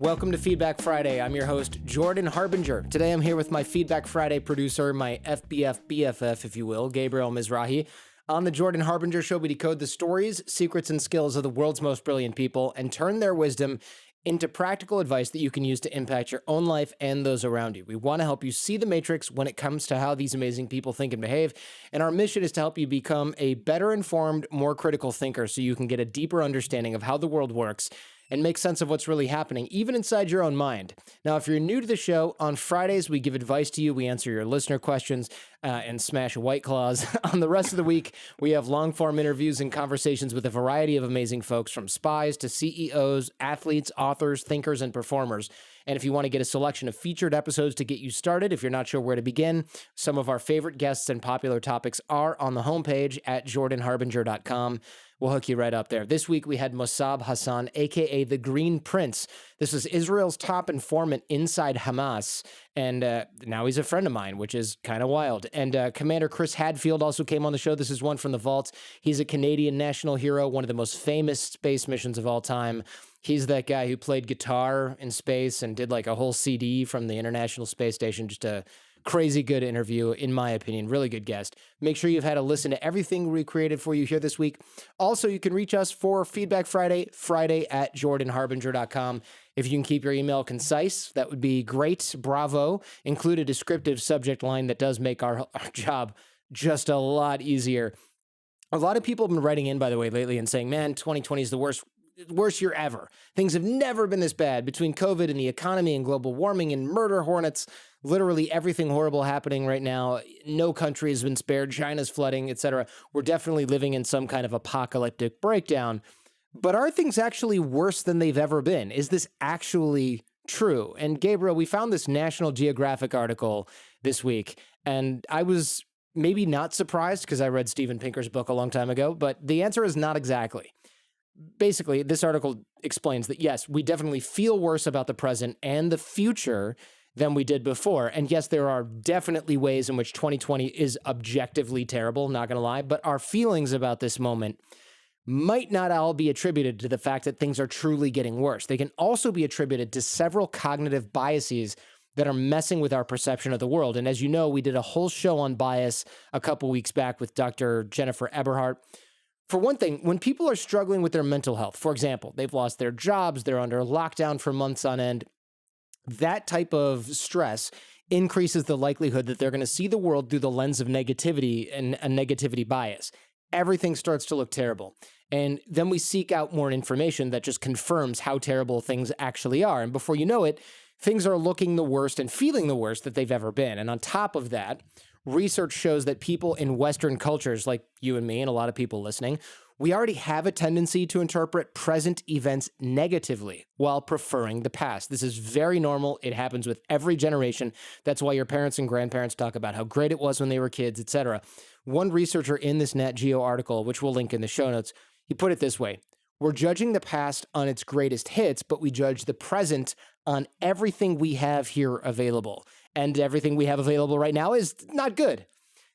Welcome to Feedback Friday. I'm your host, Jordan Harbinger. Today I'm here with my Feedback Friday producer, my FBF BFF, if you will, Gabriel Mizrahi. On the Jordan Harbinger Show, we decode the stories, secrets, and skills of the world's most brilliant people and turn their wisdom into practical advice that you can use to impact your own life and those around you. We want to help you see the matrix when it comes to how these amazing people think and behave. And our mission is to help you become a better informed, more critical thinker so you can get a deeper understanding of how the world works and make sense of what's really happening, even inside your own mind. Now, if you're new to the show, on Fridays, we give advice to you. We answer your listener questions and smash White Claws. On the rest of the week, we have long-form interviews and conversations with a variety of amazing folks, from spies to CEOs, athletes, authors, thinkers, and performers. And if you want to get a selection of featured episodes to get you started, if you're not sure where to begin, some of our favorite guests and popular topics are on the homepage at jordanharbinger.com. We'll hook you right up there. This week, we had Mossab Hassan, a.k.a. the Green Prince. This is Israel's top informant inside Hamas, and now he's a friend of mine, which is kind of wild. And Commander Chris Hadfield also came on the show. This is one from the vault. He's a Canadian national hero, one of the most famous space missions of all time. He's that guy who played guitar in space and did like a whole CD from the International Space Station. Just a crazy good interview, in my opinion. Really good guest. Make sure you've had a listen to everything we created for you here this week. Also, you can reach us for Feedback Friday at jordanharbinger.com. If you can keep your email concise, that would be great. Bravo. Include a descriptive subject line that does make our job just a lot easier. A lot of people have been writing in, by the way, lately and saying, man, 2020 is the worst year ever. Things have never been this bad. Between COVID and the economy and global warming and murder hornets, literally everything horrible happening right now. No country has been spared. China's flooding, etc. We're definitely living in some kind of apocalyptic breakdown. But are things actually worse than they've ever been? Is this actually true? And Gabriel, we found this National Geographic article this week, and I was maybe not surprised because I read Steven Pinker's book a long time ago, but the answer is not exactly. Basically, this article explains that, yes, we definitely feel worse about the present and the future than we did before. And yes, there are definitely ways in which 2020 is objectively terrible, not going to lie, but our feelings about this moment might not all be attributed to the fact that things are truly getting worse. They can also be attributed to several cognitive biases that are messing with our perception of the world. And as you know, we did a whole show on bias a couple weeks back with Dr. Jennifer Eberhardt. For one thing, when people are struggling with their mental health, for example, they've lost their jobs, they're under lockdown for months on end, that type of stress increases the likelihood that they're going to see the world through the lens of negativity and a negativity bias. Everything starts to look terrible. And then we seek out more information that just confirms how terrible things actually are. And before you know it, things are looking the worst and feeling the worst that they've ever been. And on top of that, research shows that people in Western cultures, like you and me and a lot of people listening, we already have a tendency to interpret present events negatively while preferring the past. This is very normal. It happens with every generation. That's why your parents and grandparents talk about how great it was when they were kids, etc. One researcher in this Nat Geo article, which we'll link in the show notes, he put it this way: we're judging the past on its greatest hits, but we judge the present on everything we have here available. And everything we have available right now is not good.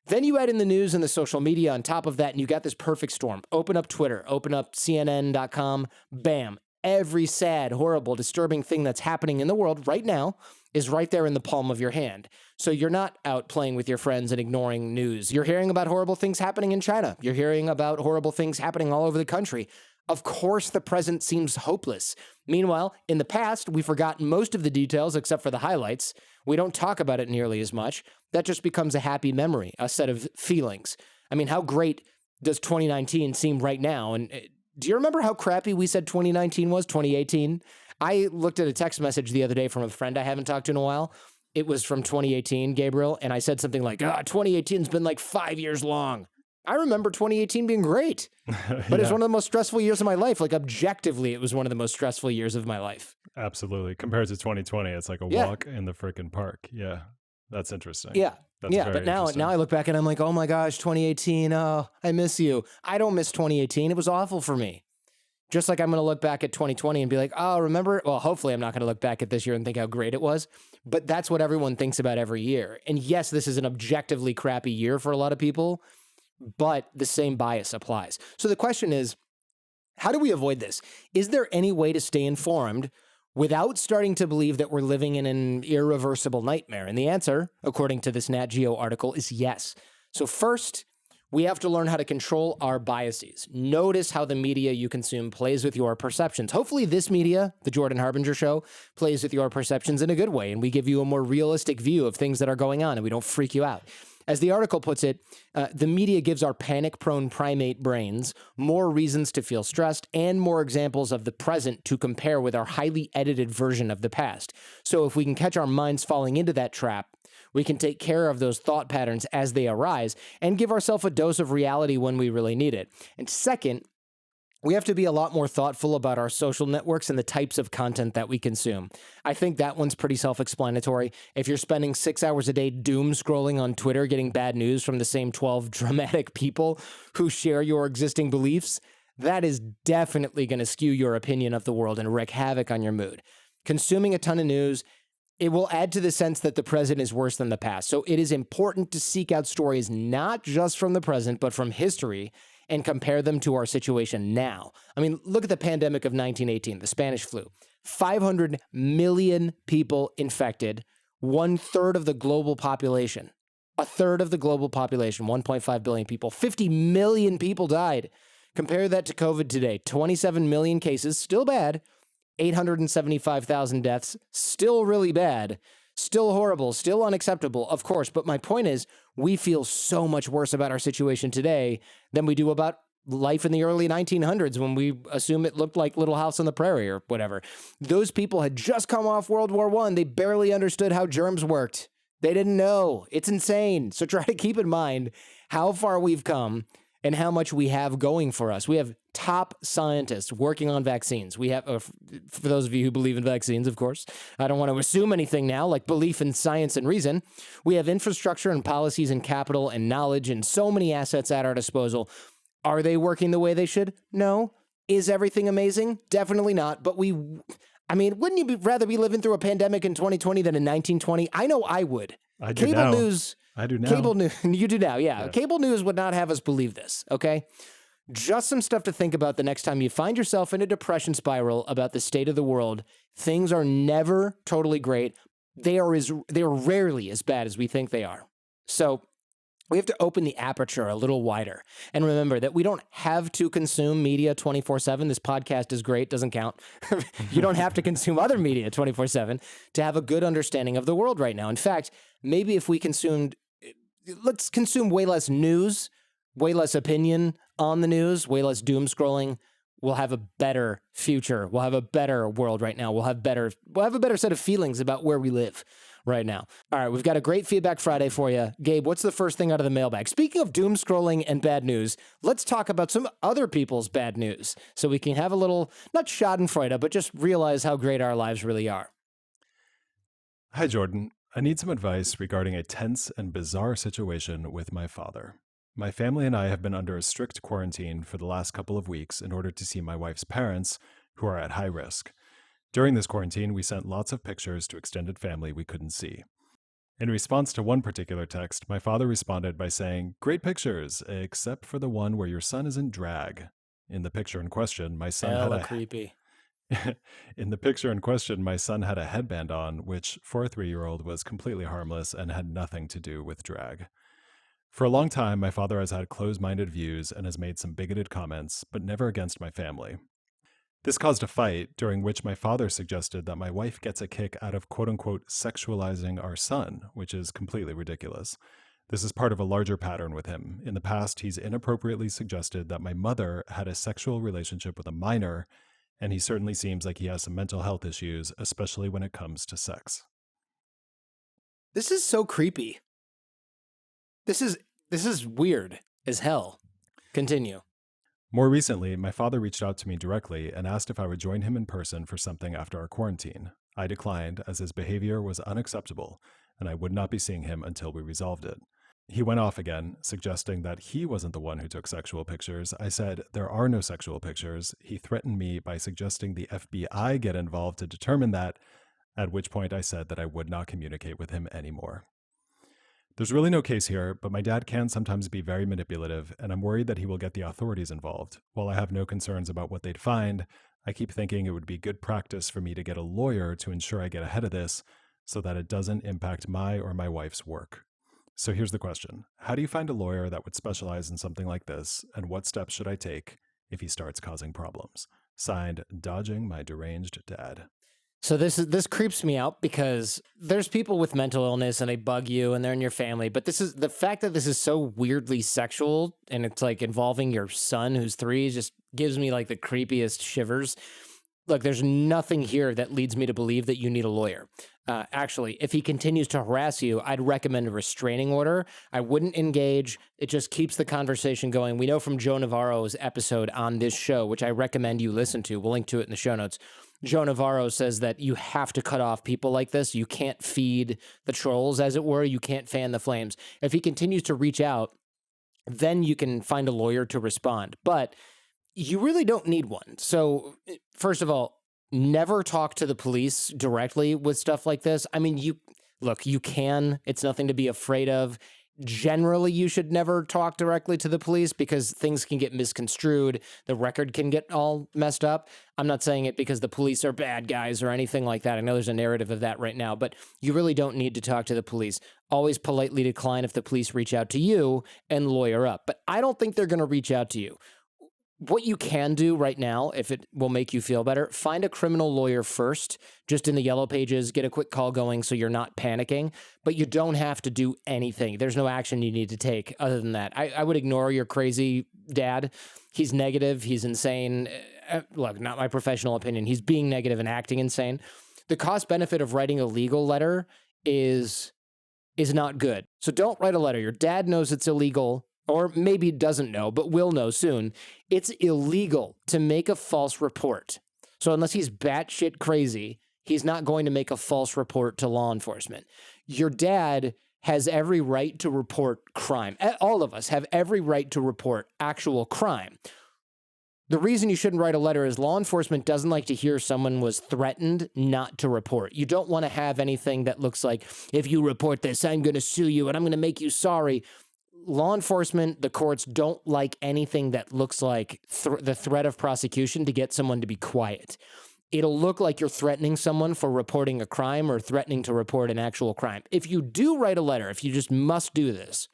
Then you add in the news and the social media on top of that, and you got this perfect storm. Open up Twitter, open up CNN.com, bam. Every sad, horrible, disturbing thing that's happening in the world right now is right there in the palm of your hand. So you're not out playing with your friends and ignoring news. You're hearing about horrible things happening in China. You're hearing about horrible things happening all over the country. Of course, the present seems hopeless. Meanwhile, in the past, we forgot most of the details except for the highlights. We don't talk about it nearly as much. That just becomes a happy memory, a set of feelings. I mean, how great does 2019 seem right now? And do you remember how crappy we said 2019 was, 2018? I looked at a text message the other day from a friend I haven't talked to in a while. It was from 2018, Gabriel, and I said something like, 2018's been like 5 years long. I remember 2018 being great, but it's one of the most stressful years of my life. Like, objectively, it was one of the most stressful years of my life. Absolutely. Compared to 2020, it's like a walk in the freaking park. Yeah. That's interesting. Yeah. That's but now I look back and I'm like, oh my gosh, 2018. Oh, I miss you. I don't miss 2018. It was awful for me. Just like I'm going to look back at 2020 and be like, oh, remember? Well, hopefully I'm not going to look back at this year and think how great it was. But that's what everyone thinks about every year. And yes, this is an objectively crappy year for a lot of people, but the same bias applies. So the question is, how do we avoid this? Is there any way to stay informed without starting to believe that we're living in an irreversible nightmare? And the answer, according to this Nat Geo article, is yes. So first, we have to learn how to control our biases. Notice how the media you consume plays with your perceptions. Hopefully this media, the Jordan Harbinger Show, plays with your perceptions in a good way, and we give you a more realistic view of things that are going on, and we don't freak you out. As the article puts it, the media gives our panic-prone primate brains more reasons to feel stressed and more examples of the present to compare with our highly edited version of the past. So if we can catch our minds falling into that trap, we can take care of those thought patterns as they arise and give ourselves a dose of reality when we really need it. And second, we have to be a lot more thoughtful about our social networks and the types of content that we consume. I think that one's pretty self-explanatory. If you're spending 6 hours a day doom scrolling on Twitter, getting bad news from the same 12 dramatic people who share your existing beliefs, that is definitely going to skew your opinion of the world and wreak havoc on your mood. Consuming a ton of news, it will add to the sense that the present is worse than the past. So it is important to seek out stories not just from the present, but from history and compare them to our situation now. I mean, look at the pandemic of 1918, the Spanish flu. 500 million people infected, 1/3 of the global population. 1/3 of the global population, 1.5 billion people. 50 million people died. Compare that to COVID today. 27 million cases, still bad. 875,000 deaths, still really bad. Still horrible, still unacceptable, of course. But my point is, we feel so much worse about our situation today than we do about life in the early 1900s when we assume it looked like Little House on the Prairie or whatever. Those people had just come off World War I. They barely understood how germs worked. They didn't know. It's insane. So try to keep in mind how far we've come and how much we have going for us. We have top scientists working on vaccines. We have, for those of you who believe in vaccines, of course, I don't want to assume anything now, like belief in science and reason. We have infrastructure and policies and capital and knowledge and so many assets at our disposal. Are they working the way they should? No. Is everything amazing? Definitely not. But wouldn't you rather be living through a pandemic in 2020 than in 1920? I know I would. I do now. I do now. Cable news, you do now, yeah. Cable news would not have us believe this, okay? Just some stuff to think about the next time you find yourself in a depression spiral about the state of the world. Things are never totally great. They are rarely as bad as we think they are. So we have to open the aperture a little wider and remember that we don't have to consume media 24/7. This podcast is great, doesn't count. You don't have to consume other media 24/7 to have a good understanding of the world right now. In fact, maybe if we let's consume way less news, way less opinion on the news, way less doom scrolling. We'll have a better future. We'll have a better world right now. We'll have a better set of feelings about where we live right now. All right, we've got a great Feedback Friday for you. Gabe, what's the first thing out of the mailbag? Speaking of doom scrolling and bad news, let's talk about some other people's bad news so we can have a little, not schadenfreude, but just realize how great our lives really are. Hi, Jordan. I need some advice regarding a tense and bizarre situation with my father. My family and I have been under a strict quarantine for the last couple of weeks in order to see my wife's parents, who are at high risk. During this quarantine, we sent lots of pictures to extended family we couldn't see. In response to one particular text, my father responded by saying, "Great pictures, except for the one where your son is in drag." In the picture in question, my son had creepy. In the picture in question, my son had a headband on, which for a 3-year-old was completely harmless and had nothing to do with drag. For a long time, my father has had closed-minded views and has made some bigoted comments, but never against my family. This caused a fight, during which my father suggested that my wife gets a kick out of quote-unquote sexualizing our son, which is completely ridiculous. This is part of a larger pattern with him. In the past, he's inappropriately suggested that my mother had a sexual relationship with a minor, and he certainly seems like he has some mental health issues, especially when it comes to sex. This is so creepy. This is weird as hell. Continue. More recently, my father reached out to me directly and asked if I would join him in person for something after our quarantine. I declined, as his behavior was unacceptable, and I would not be seeing him until we resolved it. He went off again, suggesting that he wasn't the one who took sexual pictures. I said, there are no sexual pictures. He threatened me by suggesting the FBI get involved to determine that, at which point I said that I would not communicate with him anymore. There's really no case here, but my dad can sometimes be very manipulative, and I'm worried that he will get the authorities involved. While I have no concerns about what they'd find, I keep thinking it would be good practice for me to get a lawyer to ensure I get ahead of this so that it doesn't impact my or my wife's work. So here's the question. How do you find a lawyer that would specialize in something like this, and what steps should I take if he starts causing problems? Signed, Dodging My Deranged Dad. So this creeps me out because there's people with mental illness and they bug you and they're in your family, but this is the fact that this is so weirdly sexual and it's like involving your son who's 3 just gives me like the creepiest shivers. Look, there's nothing here that leads me to believe that you need a lawyer. Actually, if he continues to harass you, I'd recommend a restraining order. I wouldn't engage. It just keeps the conversation going. We know from Joe Navarro's episode on this show, which I recommend you listen to. We'll link to it in the show notes. Joe Navarro says that you have to cut off people like this. You can't feed the trolls, as it were. You can't fan the flames. If he continues to reach out, then you can find a lawyer to respond. But you really don't need one. So, first of all, never talk to the police directly with stuff like this. I mean, you can. It's nothing to be afraid of. Generally, you should never talk directly to the police because things can get misconstrued. The record can get all messed up. I'm not saying it because the police are bad guys or anything like that. I know there's a narrative of that right now, but you really don't need to talk to the police. Always politely decline if the police reach out to you and lawyer up. But I don't think they're going to reach out to you. What you can do right now, if it will make you feel better, find a criminal lawyer first, just in the yellow pages, get a quick call going so you're not panicking, but you don't have to do anything. There's no action you need to take other than that. I would ignore your crazy dad. He's negative. He's insane. Look, not my professional opinion. He's being negative and acting insane. The cost benefit of writing a legal letter is not good. So don't write a letter. Your dad knows it's illegal. Or maybe doesn't know, but will know soon. It's illegal to make a false report. So unless he's batshit crazy, he's not going to make a false report to law enforcement. Your dad has every right to report crime. All of us have every right to report actual crime. The reason you shouldn't write a letter is law enforcement doesn't like to hear someone was threatened not to report. You don't want to have anything that looks like, if you report this, I'm going to sue you and I'm going to make you sorry. Law enforcement, the courts don't like anything that looks like the threat of prosecution to get someone to be quiet. It'll look like you're threatening someone for reporting a crime or threatening to report an actual crime. If you do write a letter, if you just must do this,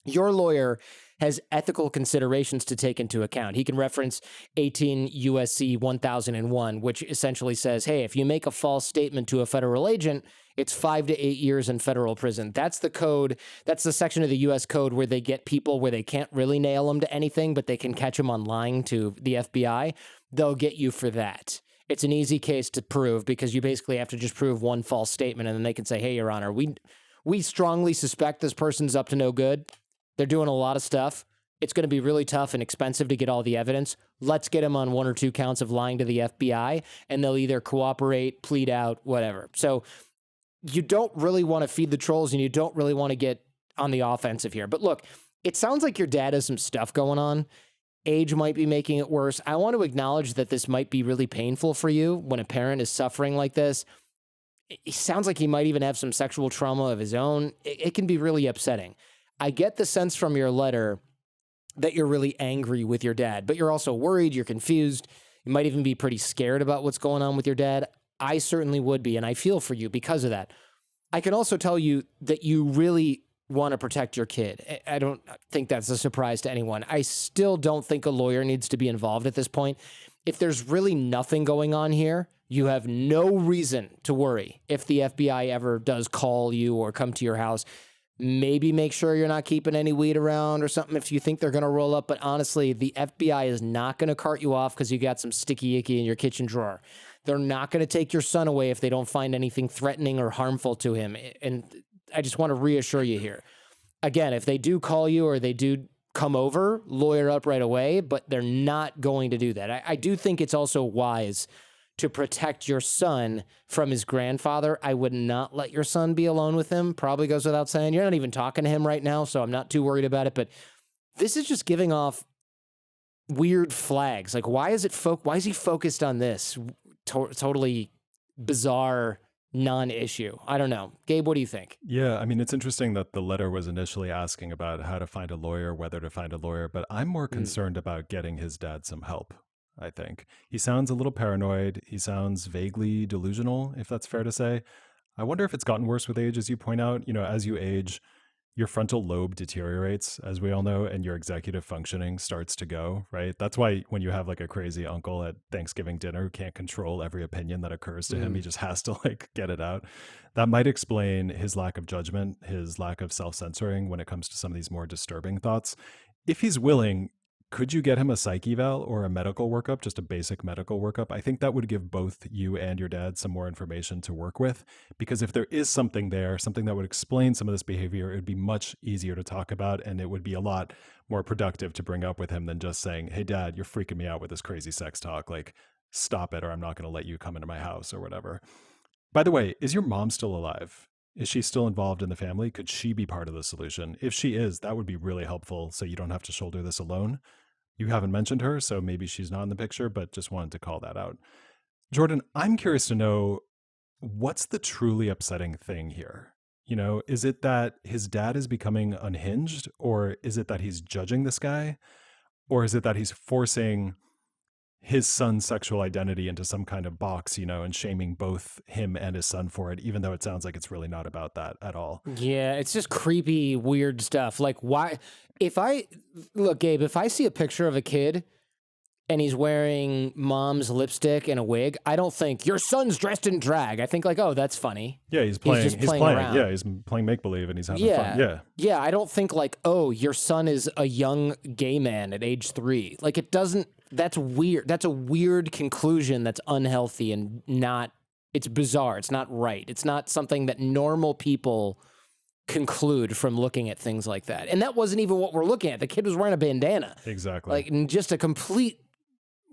your lawyer has ethical considerations to take into account. He can reference 18 USC 1001, which essentially says, hey, if you make a false statement to a federal agent, it's 5 to 8 years in federal prison. That's the code. That's the section of the U.S. code where they get people where they can't really nail them to anything, but they can catch them on lying to the FBI. They'll get you for that. It's an easy case to prove because you basically have to just prove one false statement, and then they can say, hey, Your Honor, we strongly suspect this person's up to no good. They're doing a lot of stuff. It's going to be really tough and expensive to get all the evidence. Let's get them on 1 or 2 counts of lying to the FBI, and they'll either cooperate, plead out, whatever. So you don't really want to feed the trolls, and you don't really want to get on the offensive here. But look, it sounds like your dad has some stuff going on. Age might be making it worse. I want to acknowledge that this might be really painful for you when a parent is suffering like this. It sounds like he might even have some sexual trauma of his own. It can be really upsetting. I get the sense from your letter that you're really angry with your dad, but you're also worried, you're confused. You might even be pretty scared about what's going on with your dad. I certainly would be, and I feel for you because of that. I can also tell you that you really want to protect your kid. I don't think that's a surprise to anyone. I still don't think a lawyer needs to be involved at this point. If there's really nothing going on here, you have no reason to worry if the FBI ever does call you or come to your house. Maybe make sure you're not keeping any weed around or something if you think they're going to roll up. But honestly, the FBI is not going to cart you off because you got some sticky icky in your kitchen drawer. They're not going to take your son away if they don't find anything threatening or harmful to him. And I just want to reassure you here. Again, if they do call you or they do come over, lawyer up right away, but they're not going to do that. I do think it's also wise to protect your son from his grandfather. I would not let your son be alone with him. Probably goes without saying. You're not even talking to him right now, so I'm not too worried about it. But this is just giving off weird flags. Like, why is he focused on this? Totally bizarre non-issue. I don't know. Gabe, what do you think? Yeah, I mean, it's interesting that the letter was initially asking about how to find a lawyer, whether to find a lawyer, but I'm more concerned about getting his dad some help. I think. He sounds a little paranoid. He sounds vaguely delusional, if that's fair to say. I wonder if it's gotten worse with age, as you point out. As you age, your frontal lobe deteriorates, as we all know, and your executive functioning starts to go, right? That's why when you have like a crazy uncle at Thanksgiving dinner who can't control every opinion that occurs to him, he just has to like get it out. That might explain his lack of judgment, his lack of self-censoring when it comes to some of these more disturbing thoughts. If he's willing, could you get him a psych eval or a medical workup, just a basic medical workup? I think that would give both you and your dad some more information to work with, because if there is something there, something that would explain some of this behavior, it would be much easier to talk about, and it would be a lot more productive to bring up with him than just saying, hey, Dad, you're freaking me out with this crazy sex talk. Like, stop it, or I'm not going to let you come into my house or whatever. By the way, is your mom still alive? Is she still involved in the family? Could she be part of the solution? If she is, that would be really helpful so you don't have to shoulder this alone. You haven't mentioned her, so maybe she's not in the picture, but just wanted to call that out. Jordan, I'm curious to know, what's the truly upsetting thing here? Is it that his dad is becoming unhinged, or is it that he's judging this guy, or is it that he's forcing his son's sexual identity into some kind of box, and shaming both him and his son for it, even though it sounds like it's really not about that at all? Yeah, it's just creepy, weird stuff. Like, why? Look, Gabe, if I see a picture of a kid and he's wearing mom's lipstick and a wig, I don't think your son's dressed in drag. I think like, oh, that's funny. Yeah, he's playing. He's playing around. Yeah, he's playing make believe and he's having fun. Yeah, yeah. I don't think like, oh, your son is a young gay man at age 3. Like, it doesn't. That's weird. That's a weird conclusion. That's unhealthy and not. It's bizarre. It's not right. It's not something that normal people conclude from looking at things like that. And that wasn't even what we're looking at. The kid was wearing a bandana. Exactly. Like, just a complete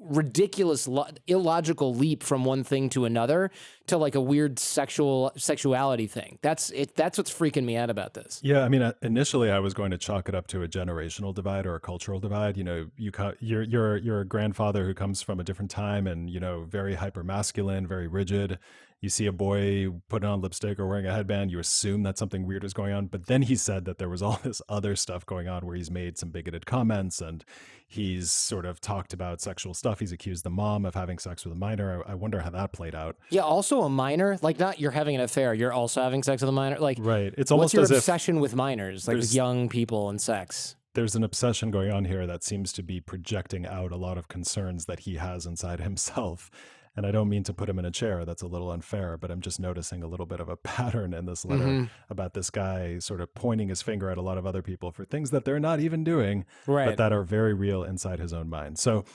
ridiculous, illogical leap from one thing to another to like a weird sexuality thing. That's it. That's what's freaking me out about this. Yeah, I mean, initially I was going to chalk it up to a generational divide or a cultural divide. You're a grandfather who comes from a different time and very hyper masculine, very rigid. You see a boy putting on lipstick or wearing a headband, you assume that something weird is going on. But then he said that there was all this other stuff going on where he's made some bigoted comments and he's sort of talked about sexual stuff. He's accused the mom of having sex with a minor. I wonder how that played out. Yeah, also a minor, like not you're having an affair, you're also having sex with a minor. Like, right. It's almost what's your as obsession with minors, like with young people and sex? There's an obsession going on here that seems to be projecting out a lot of concerns that he has inside himself. And I don't mean to put him in a chair. That's a little unfair, but I'm just noticing a little bit of a pattern in this letter about this guy sort of pointing his finger at a lot of other people for things that they're not even doing, but that are very real inside his own mind. So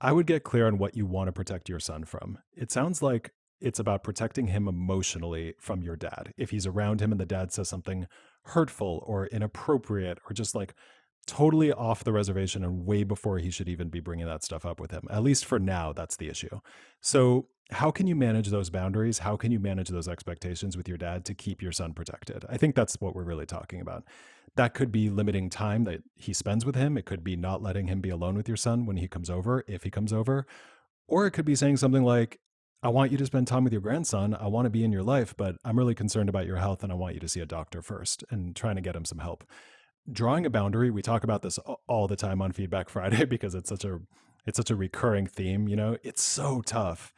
I would get clear on what you want to protect your son from. It sounds like it's about protecting him emotionally from your dad. If he's around him and the dad says something hurtful or inappropriate or just like totally off the reservation and way before he should even be bringing that stuff up with him. At least for now, that's the issue. So how can you manage those boundaries? How can you manage those expectations with your dad to keep your son protected? I think that's what we're really talking about. That could be limiting time that he spends with him. It could be not letting him be alone with your son when he comes over, if he comes over. Or it could be saying something like, I want you to spend time with your grandson. I want to be in your life, but I'm really concerned about your health and I want you to see a doctor first, and trying to get him some help. Drawing a boundary, we talk about this all the time on Feedback Friday because it's such a recurring theme, it's so tough,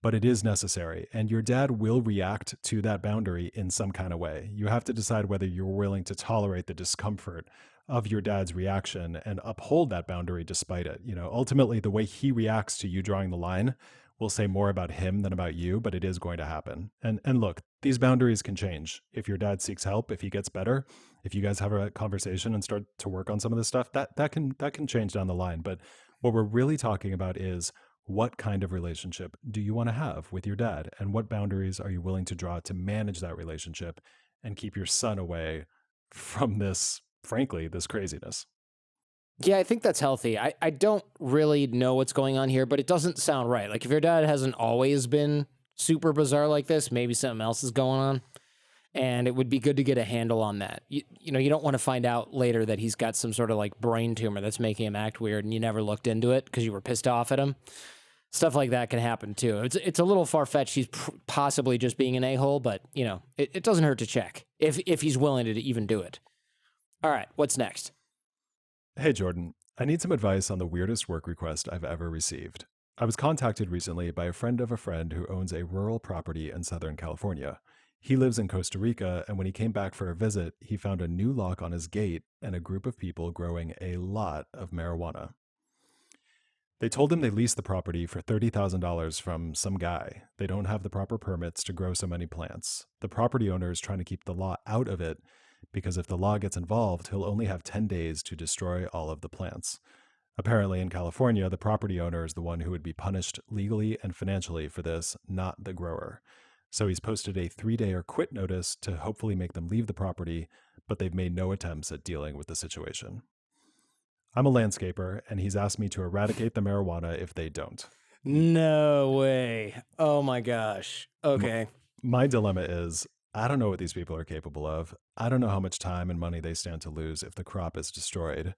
but it is necessary. And your dad will react to that boundary in some kind of way. You have to decide whether you're willing to tolerate the discomfort of your dad's reaction and uphold that boundary despite it. Ultimately, the way he reacts to you drawing the line will say more about him than about you, but it is going to happen. And look, these boundaries can change. If your dad seeks help, if he gets better, if you guys have a conversation and start to work on some of this stuff, that can change down the line. But what we're really talking about is, what kind of relationship do you want to have with your dad? And what boundaries are you willing to draw to manage that relationship and keep your son away from this, frankly, this craziness? Yeah, I think that's healthy. I don't really know what's going on here, but it doesn't sound right. Like, if your dad hasn't always been super bizarre like this, maybe something else is going on. And it would be good to get a handle on that. You don't want to find out later that he's got some sort of like brain tumor that's making him act weird and you never looked into it because you were pissed off at him. Stuff like that can happen too. It's a little far-fetched. He's possibly just being an a-hole, but it doesn't hurt to check if he's willing to even do it. All right, what's next? Hey, Jordan, I need some advice on the weirdest work request I've ever received. I was contacted recently by a friend of a friend who owns a rural property in Southern California. He lives in Costa Rica, and when he came back for a visit, he found a new lock on his gate and a group of people growing a lot of marijuana. They told him they leased the property for $30,000 from some guy. They don't have the proper permits to grow so many plants. The property owner is trying to keep the law out of it because if the law gets involved, he'll only have 10 days to destroy all of the plants. Apparently, in California, the property owner is the one who would be punished legally and financially for this, not the grower. So he's posted a 3-day or quit notice to hopefully make them leave the property, but they've made no attempts at dealing with the situation. I'm a landscaper, and he's asked me to eradicate the marijuana if they don't. No way. Oh my gosh. Okay. My dilemma is, I don't know what these people are capable of. I don't know how much time and money they stand to lose if the crop is destroyed.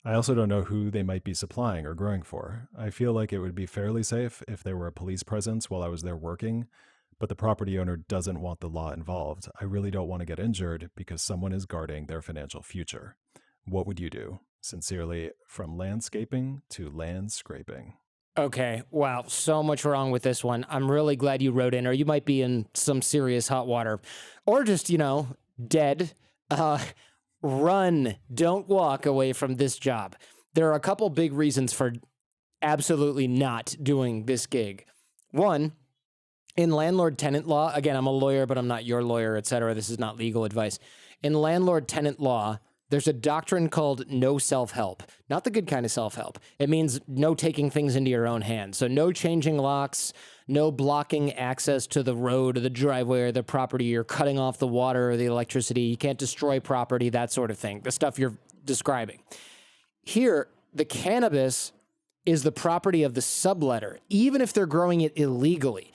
I also don't know who they might be supplying or growing for. I feel like it would be fairly safe if there were a police presence while I was there working, but the property owner doesn't want the law involved. I really don't want to get injured because someone is guarding their financial future. What would you do? Sincerely, from landscaping to land scraping. Okay. Wow. So much wrong with this one. I'm really glad you wrote in, or you might be in some serious hot water, or just, dead. Run. Don't walk away from this job. There are a couple big reasons for absolutely not doing this gig. One, in landlord-tenant law, again, I'm a lawyer, but I'm not your lawyer, et cetera. This is not legal advice. In landlord-tenant law, there's a doctrine called no self-help. Not the good kind of self-help. It means no taking things into your own hands. So no changing locks, no blocking access to the road or the driveway or the property, or cutting off the water or the electricity. You can't destroy property, that sort of thing, the stuff you're describing. Here, the cannabis is the property of the subletter, even if they're growing it illegally.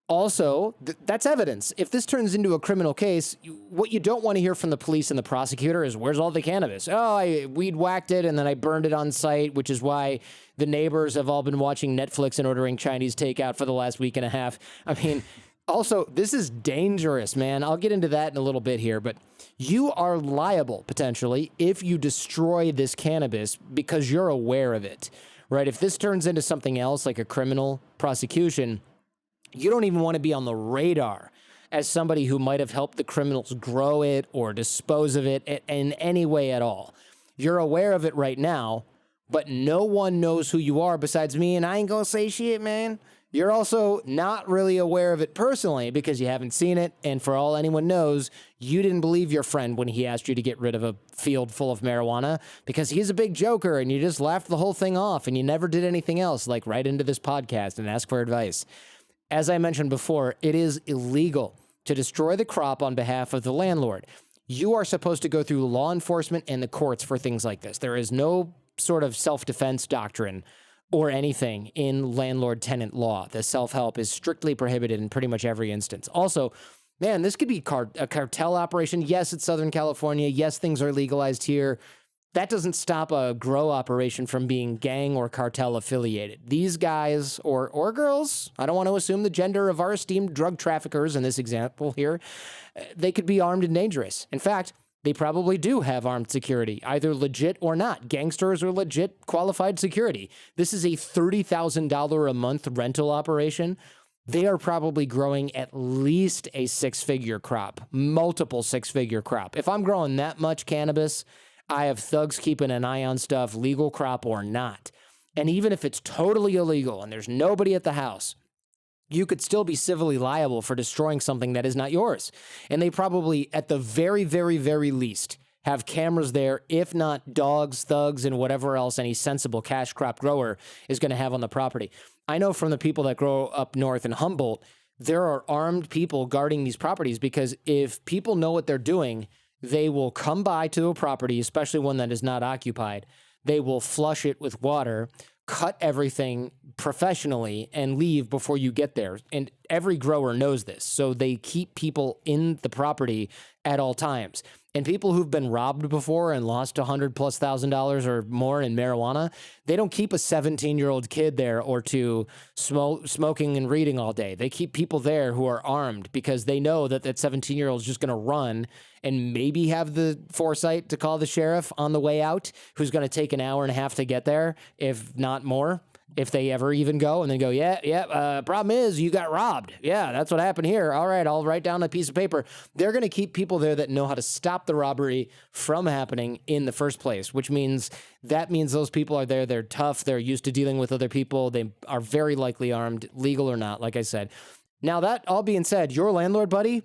Also, that's evidence. If this turns into a criminal case, what you don't want to hear from the police and the prosecutor is, where's all the cannabis? Oh, I weed whacked it and then I burned it on site, which is why the neighbors have all been watching Netflix and ordering Chinese takeout for the last week and a half. I mean, also, this is dangerous, man. I'll get into that in a little bit here, but you are liable, potentially, if you destroy this cannabis because you're aware of it, right? If this turns into something else, like a criminal prosecution, you don't even want to be on the radar as somebody who might have helped the criminals grow it or dispose of it in any way at all. You're aware of it right now, but no one knows who you are besides me, and I ain't gonna say shit, man. You're also not really aware of it personally because you haven't seen it, and for all anyone knows, you didn't believe your friend when he asked you to get rid of a field full of marijuana because he's a big joker, and you just laughed the whole thing off, and you never did anything else, like write into this podcast and ask for advice. As I mentioned before, it is illegal to destroy the crop on behalf of the landlord. You are supposed to go through law enforcement and the courts for things like this. There is no sort of self-defense doctrine or anything in landlord-tenant law. The self-help is strictly prohibited in pretty much every instance. Also, man, this could be a cartel operation. Yes, it's Southern California. Yes, things are legalized here. That doesn't stop a grow operation from being gang or cartel affiliated. These guys or girls, I don't want to assume the gender of our esteemed drug traffickers in this example here, they could be armed and dangerous. In fact, they probably do have armed security, either legit or not. Gangsters are legit qualified security. This is a $30,000 a month rental operation. They are probably growing at least a six-figure crop, multiple six-figure crop. If I'm growing that much cannabis, I have thugs keeping an eye on stuff, legal crop or not. And even if it's totally illegal and there's nobody at the house, you could still be civilly liable for destroying something that is not yours. And they probably, at the very, very, very least, have cameras there, if not dogs, thugs, and whatever else any sensible cash crop grower is going to have on the property. I know from the people that grow up north in Humboldt, there are armed people guarding these properties because if people know what they're doing, they will come by to a property, especially one that is not occupied. They will flush it with water, cut everything professionally, and leave before you get there. And every grower knows this. So they keep people in the property at all times. And people who've been robbed before and lost $100,000+ or more in marijuana, they don't keep a 17-year-old kid there or two smoking and reading all day. They keep people there who are armed because they know that that 17-year-old is just going to run and maybe have the foresight to call the sheriff on the way out, who's going to take an hour and a half to get there, if not more. if they ever even go and then go, problem is you got robbed. Yeah, that's what happened here. All right, I'll write down a piece of paper. They're going to keep people there that know how to stop the robbery from happening in the first place, which means those people are there. They're tough. They're used to dealing with other people. They are very likely armed, legal or not, like I said. Now, that all being said, your landlord buddy,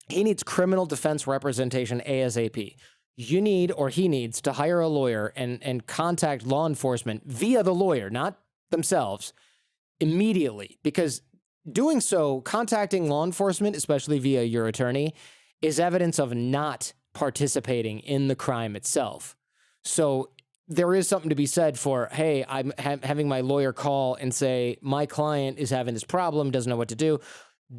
he needs criminal defense representation ASAP. He needs to hire a lawyer and contact law enforcement via the lawyer, not themselves, immediately. Because doing so, contacting law enforcement, especially via your attorney, is evidence of not participating in the crime itself. So there is something to be said for, hey, I'm having my lawyer call and say, my client is having this problem, doesn't know what to do.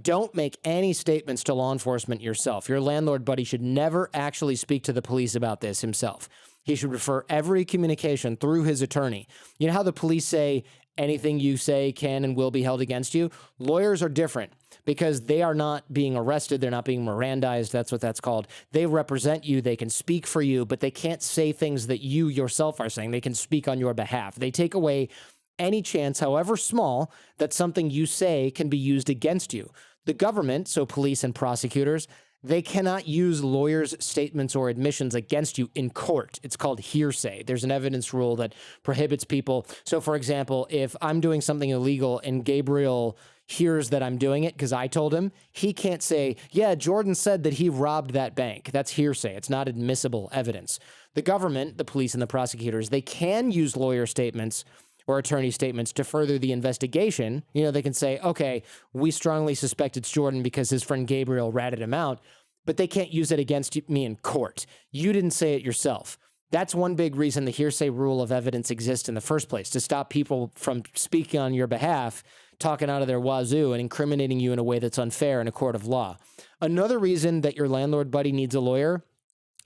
Don't make any statements to law enforcement yourself. Your landlord buddy should never actually speak to the police about this himself. He should refer every communication through his attorney. You know how the police say anything you say can and will be held against you? Lawyers are different because they are not being arrested. They're not being Mirandized. That's what that's called. They represent you. They can speak for you, but they can't say things that you yourself are saying. They can speak on your behalf. They take away any chance, however small, that something you say can be used against you. The government, so police and prosecutors, they cannot use lawyers' statements or admissions against you in court. It's called hearsay. There's an evidence rule that prohibits people. So, for example, if I'm doing something illegal and Gabriel hears that I'm doing it because I told him, he can't say, yeah, Jordan said that he robbed that bank. That's hearsay. It's not admissible evidence. The government, the police and the prosecutors, they can use lawyer statements or attorney statements to further the investigation. You know, they can say, okay, we strongly suspect it's Jordan because his friend Gabriel ratted him out, but they can't use it against me in court. You didn't say it yourself. That's one big reason the hearsay rule of evidence exists in the first place, to stop people from speaking on your behalf, talking out of their wazoo and incriminating you in a way that's unfair in a court of law. Another reason that your landlord buddy needs a lawyer,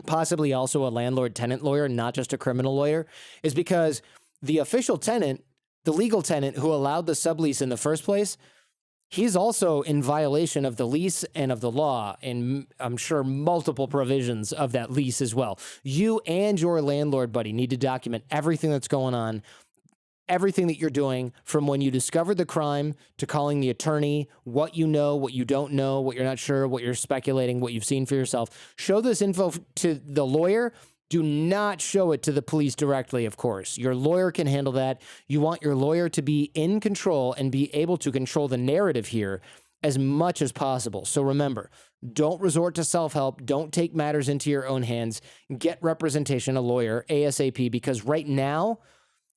possibly also a landlord-tenant lawyer, not just a criminal lawyer, is because the official tenant, the legal tenant who allowed the sublease in the first place, he's also in violation of the lease and of the law, and I'm sure multiple provisions of that lease as well. You and your landlord buddy need to document everything that's going on, everything that you're doing, from when you discovered the crime to calling the attorney, what you know, what you don't know, what you're not sure, what you're speculating, what you've seen for yourself. Show this info to the lawyer. Do not show it to the police directly, of course. Your lawyer can handle that. You want your lawyer to be in control and be able to control the narrative here as much as possible. So remember, don't resort to self-help. Don't take matters into your own hands. Get representation, a lawyer, ASAP, because right now,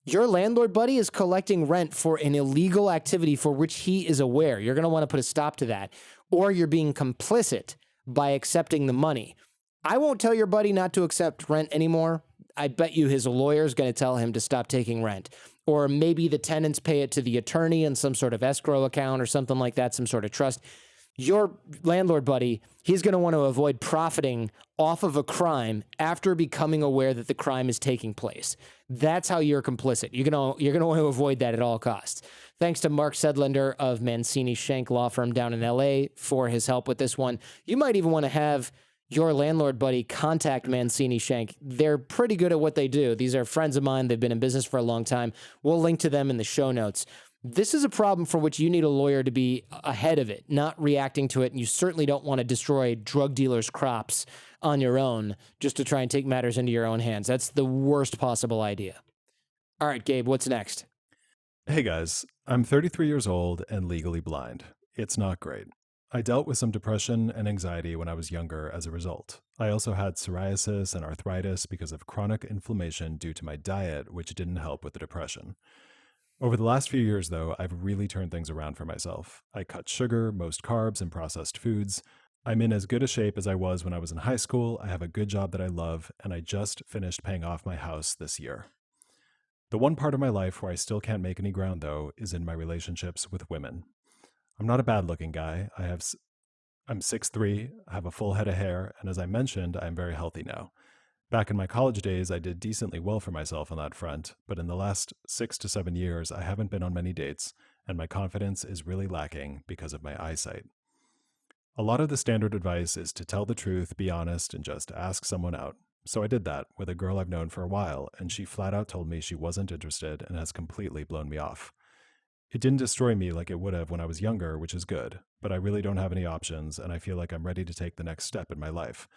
your landlord buddy is collecting rent for an illegal activity for which he is aware. You're going to want to put a stop to that, or you're being complicit by accepting the money. I won't tell your buddy not to accept rent anymore. I bet you his lawyer is going to tell him to stop taking rent. Or maybe the tenants pay it to the attorney in some sort of escrow account or something like that, some sort of trust. Your landlord buddy, he's going to want to avoid profiting off of a crime after becoming aware that the crime is taking place. That's how you're complicit. You're going to want to avoid that at all costs. Thanks to Mark Sedlender of Mancini Shank Law Firm down in LA for his help with this one. You might even want to have your landlord buddy contact Mancini Shank. They're pretty good at what they do. These are friends of mine. They've been in business for a long time. We'll link to them in the show notes. This is a problem for which you need a lawyer to be ahead of it, not reacting to it. And you certainly don't want to destroy drug dealers' crops on your own just to try and take matters into your own hands. That's the worst possible idea. All right, Gabe, what's next? Hey guys, I'm 33 years old and legally blind. It's not great. I dealt with some depression and anxiety when I was younger as a result. I also had psoriasis and arthritis because of chronic inflammation due to my diet, which didn't help with the depression. Over the last few years, though, I've really turned things around for myself. I cut sugar, most carbs, and processed foods. I'm in as good a shape as I was when I was in high school. I have a good job that I love, and I just finished paying off my house this year. The one part of my life where I still can't make any ground, though, is in my relationships with women. I'm not a bad-looking guy. I'm 6'3", I have a full head of hair, and as I mentioned, I'm very healthy now. Back in my college days, I did decently well for myself on that front, but in the last 6 to 7 years, I haven't been on many dates, and my confidence is really lacking because of my eyesight. A lot of the standard advice is to tell the truth, be honest, and just ask someone out. So I did that with a girl I've known for a while, and she flat out told me she wasn't interested and has completely blown me off. It didn't destroy me like it would have when I was younger, which is good, but I really don't have any options, and I feel like I'm ready to take the next step in my life.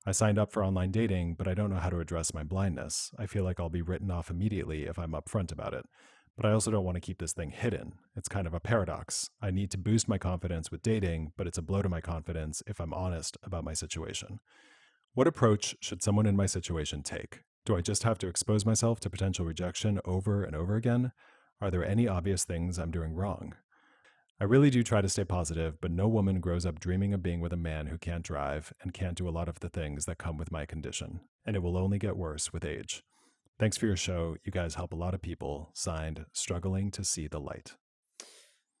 I signed up for online dating, but I don't know how to address my blindness. I feel like I'll be written off immediately if I'm upfront about it. But I also don't want to keep this thing hidden. It's kind of a paradox. I need to boost my confidence with dating, but it's a blow to my confidence if I'm honest about my situation. What approach should someone in my situation take? Do I just have to expose myself to potential rejection over and over again? Are there any obvious things I'm doing wrong? I really do try to stay positive, but no woman grows up dreaming of being with a man who can't drive and can't do a lot of the things that come with my condition, and it will only get worse with age. Thanks for your show. You guys help a lot of people. Signed, Struggling to See the Light.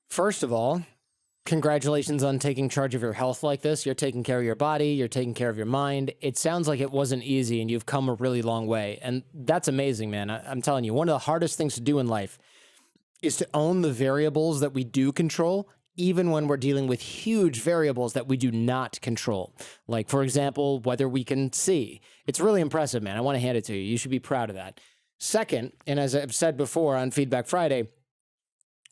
First of all, congratulations on taking charge of your health like this. You're taking care of your body. You're taking care of your mind. It sounds like it wasn't easy, and you've come a really long way. And that's amazing, man. I'm telling you, one of the hardest things to do in life is to own the variables that we do control, even when we're dealing with huge variables that we do not control. Like, for example, whether we can see. It's really impressive, man. I want to hand it to you. You should be proud of that. Second, and as I've said before on Feedback Friday,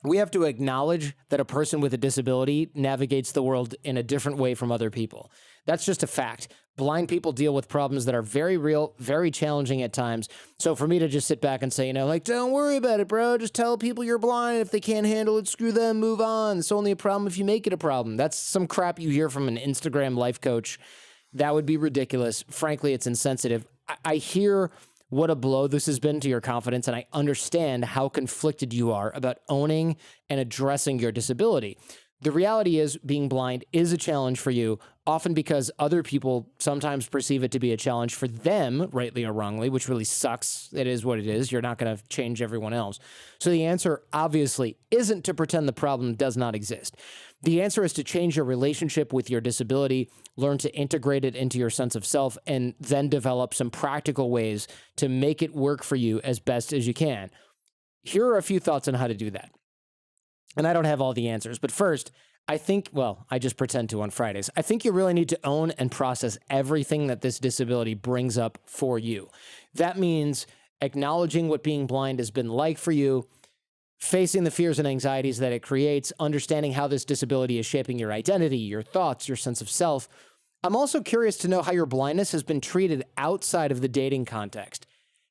we have to acknowledge that a person with a disability navigates the world in a different way from other people. That's just a fact. Blind people deal with problems that are very real, very challenging at times. So for me to just sit back and say, don't worry about it, bro. Just tell people you're blind. If they can't handle it, screw them, move on. It's only a problem if you make it a problem. That's some crap you hear from an Instagram life coach. That would be ridiculous. Frankly, it's insensitive. I hear what a blow this has been to your confidence, and I understand how conflicted you are about owning and addressing your disability. The reality is being blind is a challenge for you, often because other people sometimes perceive it to be a challenge for them, rightly or wrongly, which really sucks. It is what it is. You're not going to change everyone else. So the answer obviously isn't to pretend the problem does not exist. The answer is to change your relationship with your disability, learn to integrate it into your sense of self, and then develop some practical ways to make it work for you as best as you can. Here are a few thoughts on how to do that. And I don't have all the answers, but first, I just pretend to on Fridays. I think you really need to own and process everything that this disability brings up for you. That means acknowledging what being blind has been like for you, facing the fears and anxieties that it creates, understanding how this disability is shaping your identity, your thoughts, your sense of self. I'm also curious to know how your blindness has been treated outside of the dating context.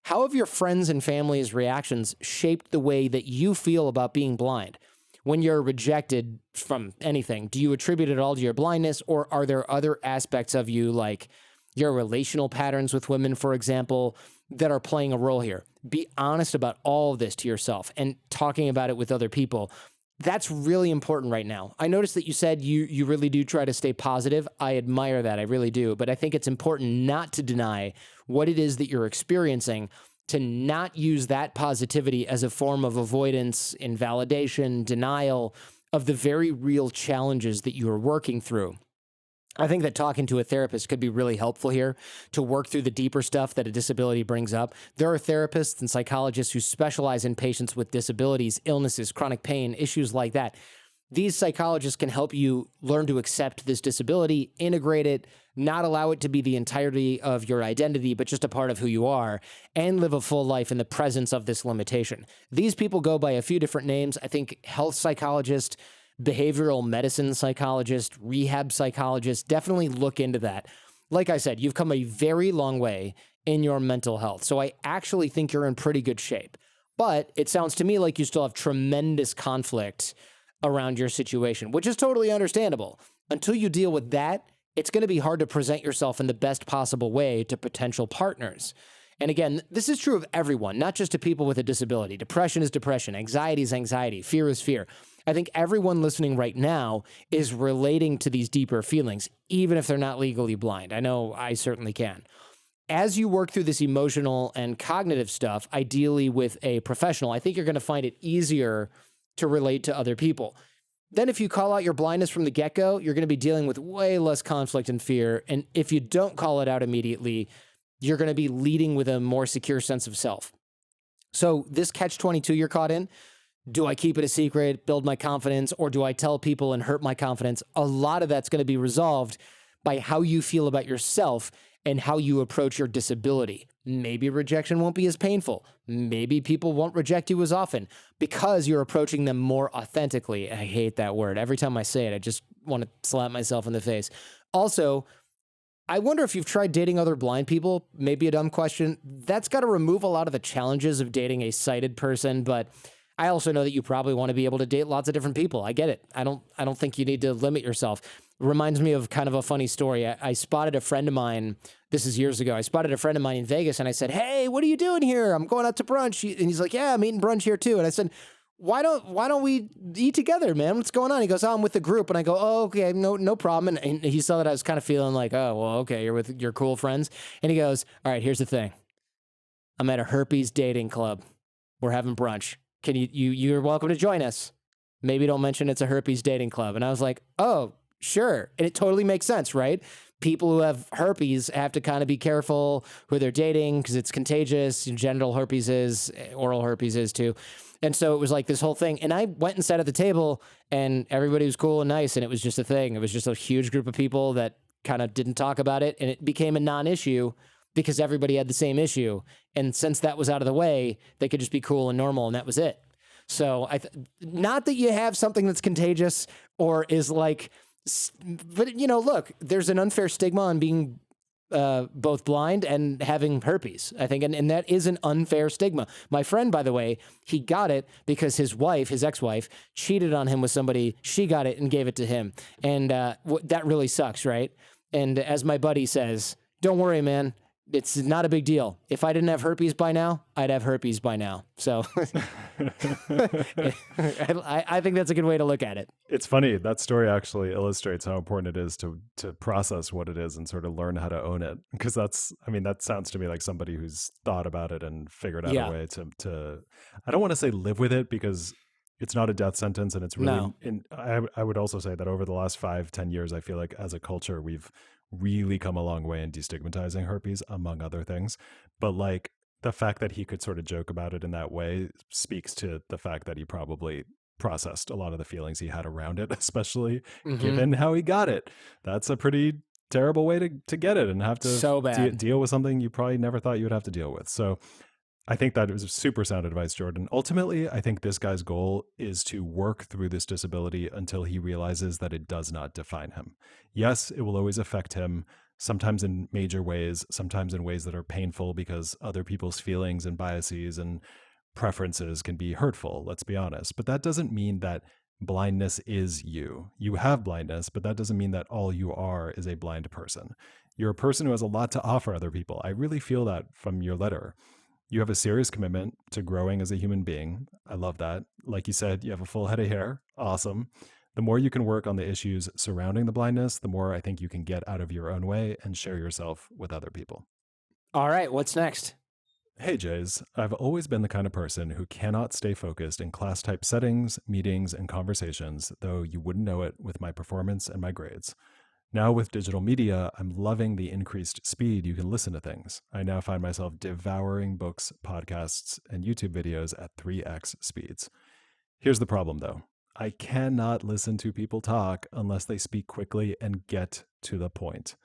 How have your friends and family's reactions shaped the way that you feel about being blind? When you're rejected from anything, do you attribute it all to your blindness, or are there other aspects of you, like your relational patterns with women, for example, that are playing a role here? Be honest about all of this to yourself and talking about it with other people. That's really important right now. I noticed that you said you really do try to stay positive. I admire that. I really do. But I think it's important not to deny what it is that you're experiencing, to not use that positivity as a form of avoidance, invalidation, denial of the very real challenges that you are working through. I think that talking to a therapist could be really helpful here to work through the deeper stuff that a disability brings up. There are therapists and psychologists who specialize in patients with disabilities, illnesses, chronic pain, issues like that. These psychologists can help you learn to accept this disability, integrate it, not allow it to be the entirety of your identity, but just a part of who you are, and live a full life in the presence of this limitation. These people go by a few different names. I think health psychologist, behavioral medicine psychologist, rehab psychologist, definitely look into that. Like I said, you've come a very long way in your mental health, so I actually think you're in pretty good shape. But it sounds to me like you still have tremendous conflict around your situation, which is totally understandable. Until you deal with that, it's going to be hard to present yourself in the best possible way to potential partners. And again, this is true of everyone, not just to people with a disability. Depression is depression, anxiety is anxiety, fear is fear. I think everyone listening right now is relating to these deeper feelings, even if they're not legally blind. I know I certainly can. As you work through this emotional and cognitive stuff, ideally with a professional, I think you're going to find it easier to relate to other people. Then if you call out your blindness from the get-go, you're going to be dealing with way less conflict and fear. And if you don't call it out immediately, you're going to be leading with a more secure sense of self. So this catch-22 you're caught in, do I keep it a secret, build my confidence, or do I tell people and hurt my confidence? A lot of that's going to be resolved by how you feel about yourself and how you approach your disability. Maybe rejection won't be as painful. Maybe people won't reject you as often because you're approaching them more authentically. I hate that word. Every time I say it, I just want to slap myself in the face. Also, I wonder if you've tried dating other blind people. Maybe a dumb question. That's got to remove a lot of the challenges of dating a sighted person, but I also know that you probably want to be able to date lots of different people. I get it. I don't think you need to limit yourself. Reminds me of kind of a funny story. I spotted a friend of mine, this is years ago, I spotted a friend of mine in Vegas and I said, "Hey, what are you doing here? I'm going out to brunch." And he's like, "Yeah, I'm eating brunch here too." And I said, why don't we eat together, man? What's going on?" He goes, "Oh, I'm with the group." And I go, "Oh, okay, no problem." And he saw that I was kind of feeling like, "Oh, well, okay, you're with your cool friends." And he goes, "All right, here's the thing. I'm at a herpes dating club. We're having brunch. Can you're welcome to join us. Maybe don't mention it's a herpes dating club." And I was like, "Oh, sure." And it totally makes sense, right? People who have herpes have to kind of be careful who they're dating because it's contagious. Genital herpes is, oral herpes is too. And so it was like this whole thing. And I went and sat at the table and everybody was cool and nice. And it was just a thing. It was just a huge group of people that kind of didn't talk about it. And it became a non-issue because everybody had the same issue. And since that was out of the way, they could just be cool and normal. And that was it. So not that you have something that's contagious or is like, but look, there's an unfair stigma on being both blind and having herpes, I think. And that is an unfair stigma. My friend, by the way, he got it because his ex-wife, cheated on him with somebody. She got it and gave it to him. And that really sucks, right? And as my buddy says, "Don't worry, man. It's not a big deal. If I didn't have herpes by now, I'd have herpes by now." So I think that's a good way to look at it. It's funny. That story actually illustrates how important it is to process what it is and sort of learn how to own it. Because that sounds to me like somebody who's thought about it and figured out a way to, I don't want to say live with it because it's not a death sentence. And it's really, I would also say that over the last 5-10 years, I feel like as a culture, we've really come a long way in destigmatizing herpes, among other things. But like the fact that he could sort of joke about it in that way speaks to the fact that he probably processed a lot of the feelings he had around it, especially given how he got it. That's a pretty terrible way to get it and have to deal with something you probably never thought you would have to deal with. So I think that was super sound advice, Jordan. Ultimately, I think this guy's goal is to work through this disability until he realizes that it does not define him. Yes, it will always affect him, sometimes in major ways, sometimes in ways that are painful because other people's feelings and biases and preferences can be hurtful, let's be honest. But that doesn't mean that blindness is you. You have blindness, but that doesn't mean that all you are is a blind person. You're a person who has a lot to offer other people. I really feel that from your letter. You have a serious commitment to growing as a human being. I love that. Like you said, you have a full head of hair. Awesome. The more you can work on the issues surrounding the blindness, the more I think you can get out of your own way and share yourself with other people. All right, what's next? Hey, Jays. I've always been the kind of person who cannot stay focused in class-type settings, meetings, and conversations, though you wouldn't know it with my performance and my grades. Now with digital media, I'm loving the increased speed you can listen to things. I now find myself devouring books, podcasts, and YouTube videos at 3x speeds. Here's the problem, though. I cannot listen to people talk unless they speak quickly and get to the point.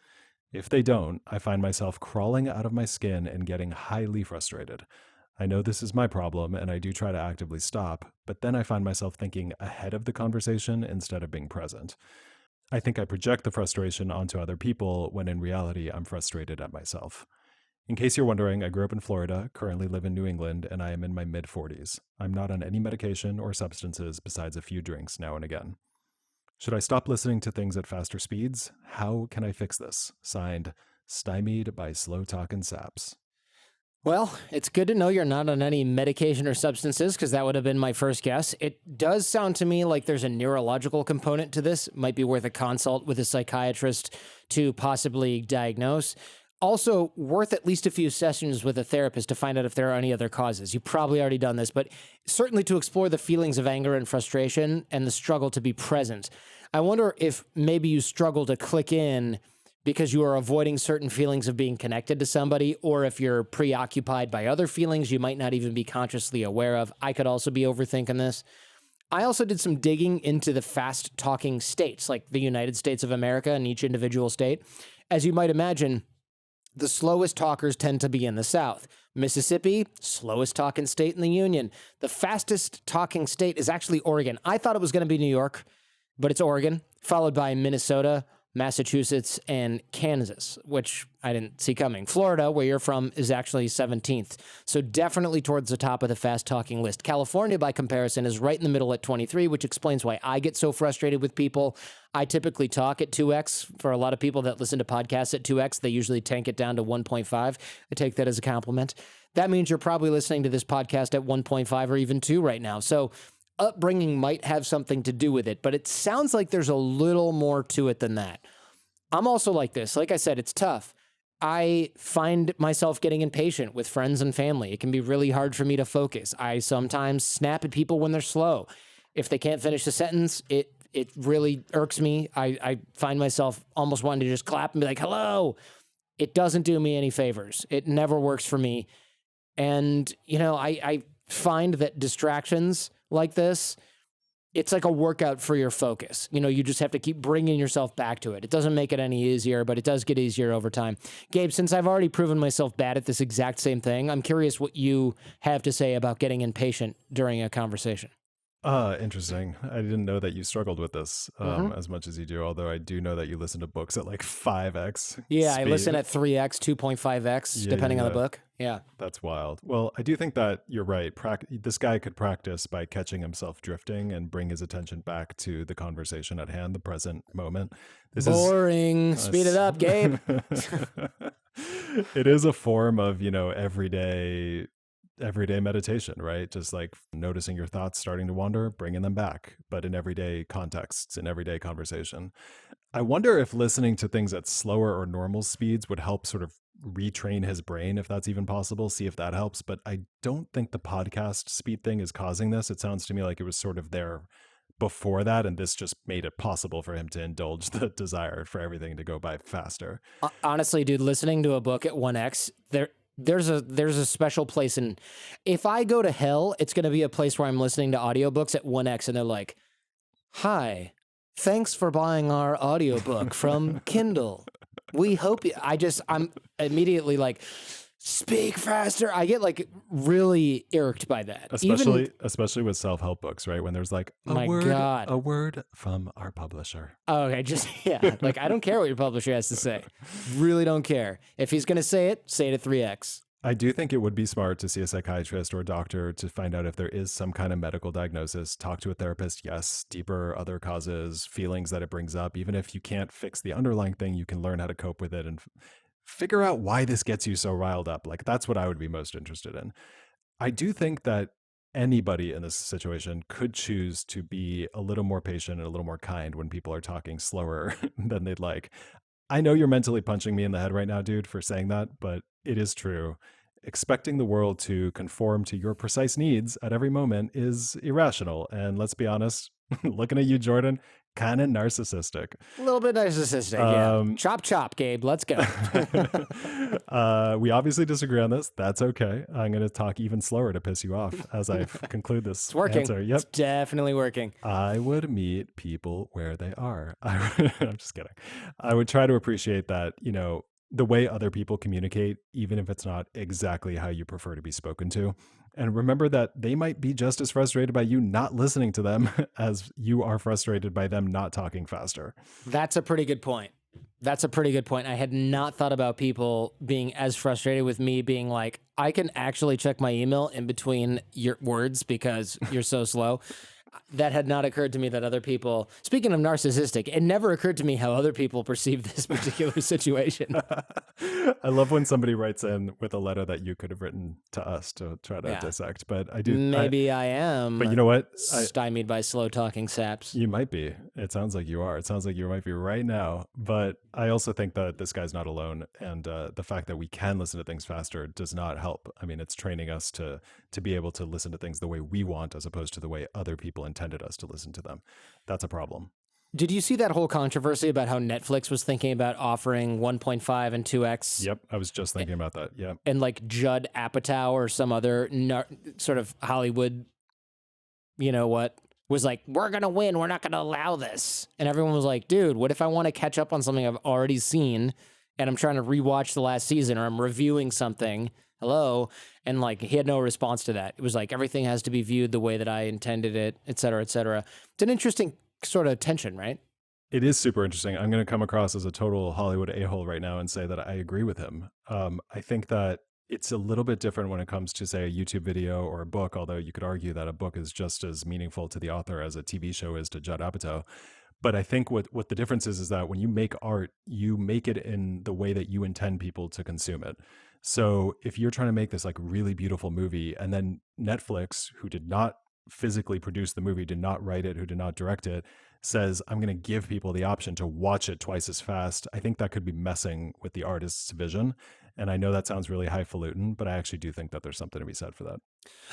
If they don't, I find myself crawling out of my skin and getting highly frustrated. I know this is my problem, and I do try to actively stop, but then I find myself thinking ahead of the conversation instead of being present. I think I project the frustration onto other people when in reality I'm frustrated at myself. In case you're wondering, I grew up in Florida, currently live in New England, and I am in my mid-40s. I'm not on any medication or substances besides a few drinks now and again. Should I stop listening to things at faster speeds? How can I fix this? Signed, Stymied by Slow Talkin' Saps. Well, it's good to know you're not on any medication or substances, because that would have been my first guess. It does sound to me like there's a neurological component to this. Might be worth a consult with a psychiatrist to possibly diagnose. Also, worth at least a few sessions with a therapist to find out if there are any other causes. You've probably already done this, but certainly to explore the feelings of anger and frustration and the struggle to be present. I wonder if maybe you struggle to click in because you are avoiding certain feelings of being connected to somebody, or if you're preoccupied by other feelings you might not even be consciously aware of. I could also be overthinking this. I also did some digging into the fast-talking states, like the United States of America and each individual state. As you might imagine, the slowest talkers tend to be in the South. Mississippi, slowest talking state in the Union. The fastest talking state is actually Oregon. I thought it was going to be New York, but it's Oregon, followed by Minnesota, Massachusetts, and Kansas, which I didn't see coming. Florida, where you're from, is actually 17th. So definitely towards the top of the fast-talking list. California, by comparison, is right in the middle at 23, which explains why I get so frustrated with people. I typically talk at 2x. For a lot of people that listen to podcasts at 2x, they usually tank it down to 1.5. I take that as a compliment. That means you're probably listening to this podcast at 1.5 or even 2 right now. So upbringing might have something to do with it, but it sounds like there's a little more to it than that. I'm also like this. Like I said, it's tough. I find myself getting impatient with friends and family. It can be really hard for me to focus. I sometimes snap at people when they're slow. If they can't finish a sentence, it really irks me. I find myself almost wanting to just clap and be like, hello. It doesn't do me any favors. It never works for me. And, I find that distractions like this, it's like a workout for your focus. You just have to keep bringing yourself back to it. It doesn't make it any easier, but it does get easier over time. Gabe, since I've already proven myself bad at this exact same thing, I'm curious what you have to say about getting impatient during a conversation. Interesting. I didn't know that you struggled with this as much as you do, although I do know that you listen to books at like 5x Yeah, speed. I listen at 3x, 2.5x, depending on the book. Yeah. That's wild. Well, I do think that you're right. This guy could practice by catching himself drifting and bring his attention back to the conversation at hand, the present moment. This Boring. Speed it up, Gabe. It is a form of, everyday meditation, right? Just like noticing your thoughts starting to wander, bringing them back, but in everyday contexts, in everyday conversation. I wonder if listening to things at slower or normal speeds would help sort of retrain his brain, if that's even possible, see if that helps. But I don't think the podcast speed thing is causing this. It sounds to me like it was sort of there before that, and this just made it possible for him to indulge the desire for everything to go by faster. Honestly, dude, listening to a book at 1x, there's a special place in. If I go to hell, it's going to be a place where I'm listening to audiobooks at 1x and they're like, "Hi, thanks for buying our audiobook from Kindle. We hope you." I'm immediately like, speak faster. I get like really irked by that. Especially with self-help books, right? When there's like a word from our publisher. Oh, okay, like I don't care what your publisher has to say. Really don't care. If he's going to say it at 3x. I do think it would be smart to see a psychiatrist or a doctor to find out if there is some kind of medical diagnosis. Talk to a therapist, yes. Deeper other causes, feelings that it brings up. Even if you can't fix the underlying thing, you can learn how to cope with it and figure out why this gets you so riled up. Like, that's what I would be most interested in. I do think that anybody in this situation could choose to be a little more patient and a little more kind when people are talking slower than they'd like. I know you're mentally punching me in the head right now, dude, for saying that, but it is true. Expecting the world to conform to your precise needs at every moment is irrational. And let's be honest, looking at you, Jordan, kind of narcissistic. A little bit narcissistic, yeah. Chop, chop, Gabe. Let's go. We obviously disagree on this. That's okay. I'm going to talk even slower to piss you off as I conclude this It's working. answer. Yep. It's definitely working. I would meet people where they are. I'm just kidding. I would try to appreciate that, the way other people communicate, even if it's not exactly how you prefer to be spoken to. And remember that they might be just as frustrated by you not listening to them as you are frustrated by them not talking faster. That's a pretty good point. I had not thought about people being as frustrated with me being like, I can actually check my email in between your words because you're so slow. That had not occurred to me that other people, speaking of narcissistic, it never occurred to me how other people perceive this particular situation. I love when somebody writes in with a letter that you could have written to us to try to dissect, but I do. Maybe I am. But you know what? Stymied by slow talking saps. You might be. It sounds like you are. It sounds like you might be right now. But I also think that this guy's not alone. And the fact that we can listen to things faster does not help. I mean, it's training us to be able to listen to things the way we want as opposed to the way other people intended us to listen to them. That's a problem. Did you see that whole controversy about how Netflix was thinking about offering 1.5 and 2x? Yep, I was just thinking about that. Yep. And like Judd Apatow or some other sort of Hollywood, was like, we're going to win. We're not going to allow this. And everyone was like, dude, what if I want to catch up on something I've already seen and I'm trying to rewatch the last season, or I'm reviewing something, hello, and like he had no response to that. It was like everything has to be viewed the way that I intended it, et cetera, et cetera. It's an interesting sort of tension, right? It is super interesting. I'm going to come across as a total Hollywood a-hole right now and say that I agree with him. I think that it's a little bit different when it comes to, say, a YouTube video or a book, although you could argue that a book is just as meaningful to the author as a TV show is to Judd Apatow. But I think what the difference is that when you make art, you make it in the way that you intend people to consume it. So if you're trying to make this like really beautiful movie, and then Netflix, who did not physically produce the movie, did not write it, who did not direct it, says, I'm going to give people the option to watch it twice as fast, I think that could be messing with the artist's vision. And I know that sounds really highfalutin, but I actually do think that there's something to be said for that.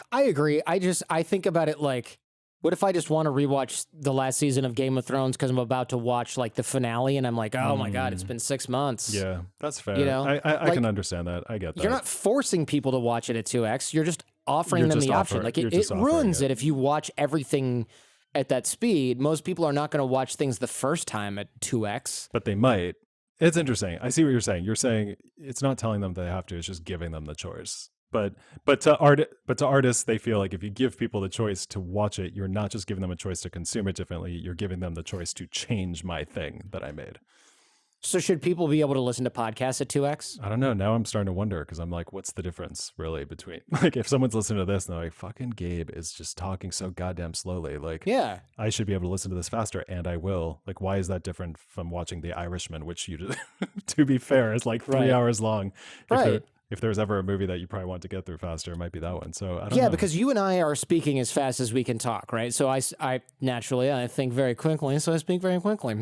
I agree. I think about it like, what if I just want to rewatch the last season of Game of Thrones because I'm about to watch like the finale and I'm like, oh my God, it's been 6 months. Yeah, that's fair. You know, I can understand that. I get that. You're not forcing people to watch it at 2x. You're just offering them the option. Like it ruins it if you watch everything at that speed. Most people are not going to watch things the first time at 2x. But they might. It's interesting. I see what you're saying. You're saying it's not telling them they have to, it's just giving them the choice. But to artists, they feel like if you give people the choice to watch it, you're not just giving them a choice to consume it differently. You're giving them the choice to change my thing that I made. So should people be able to listen to podcasts at 2x? I don't know. Now I'm starting to wonder because I'm like, what's the difference really between like if someone's listening to this and they're like, fucking Gabe is just talking so goddamn slowly. Like, yeah, I should be able to listen to this faster, and I will. Like, why is that different from watching The Irishman, which you just, to be fair, is like 3 hours long. Right. If there's ever a movie that you probably want to get through faster, it might be that one. So I don't know. Because you and I are speaking as fast as we can talk, right? So I naturally, I think very quickly, so I speak very quickly.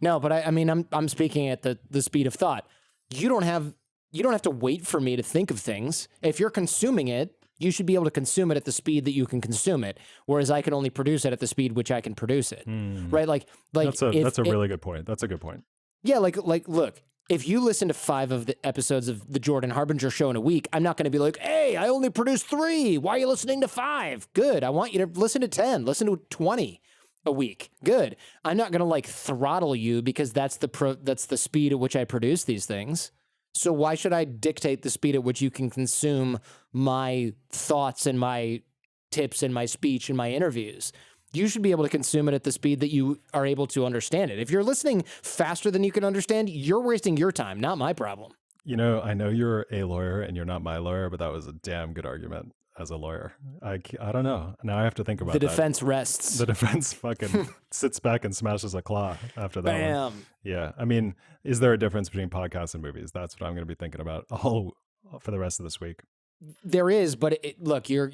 No, but I mean, I'm speaking at the speed of thought. You don't have to wait for me to think of things. If you're consuming it, you should be able to consume it at the speed that you can consume it, whereas I can only produce it at the speed which I can produce it, right? Like that's a really good point. That's a good point. Yeah, like look. If you listen to 5 of the episodes of the Jordan Harbinger show in a week, I'm not going to be like, hey, I only produced 3. Why are you listening to 5? Good. I want you to listen to 10. Listen to 20 a week. Good. I'm not going to like throttle you because that's the speed at which I produce these things. So why should I dictate the speed at which you can consume my thoughts and my tips and my speech and my interviews? You should be able to consume it at the speed that you are able to understand it. If you're listening faster than you can understand, you're wasting your time, not my problem. You know, I know you're a lawyer and you're not my lawyer, but that was a damn good argument as a lawyer. I don't know. Now I have to think about that. The defense rests. The defense fucking sits back and smashes a claw after that Bam. one. Yeah. I mean, is there a difference between podcasts and movies? That's what I'm going to be thinking about for the rest of this week. There is, but look, you're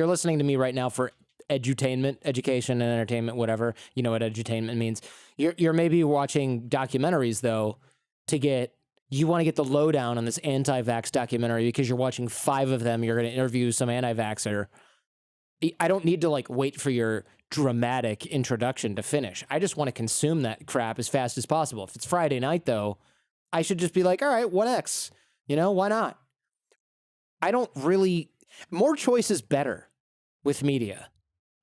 listening to me right now for edutainment, education and entertainment, whatever, you know what edutainment means. You're maybe watching documentaries though you want to get the lowdown on this anti-vax documentary because you're watching 5 of them. You're going to interview some anti-vaxxer. I don't need to like wait for your dramatic introduction to finish. I just want to consume that crap as fast as possible. If it's Friday night though, I should just be like, all right, 1X, why not? More choice is better with media.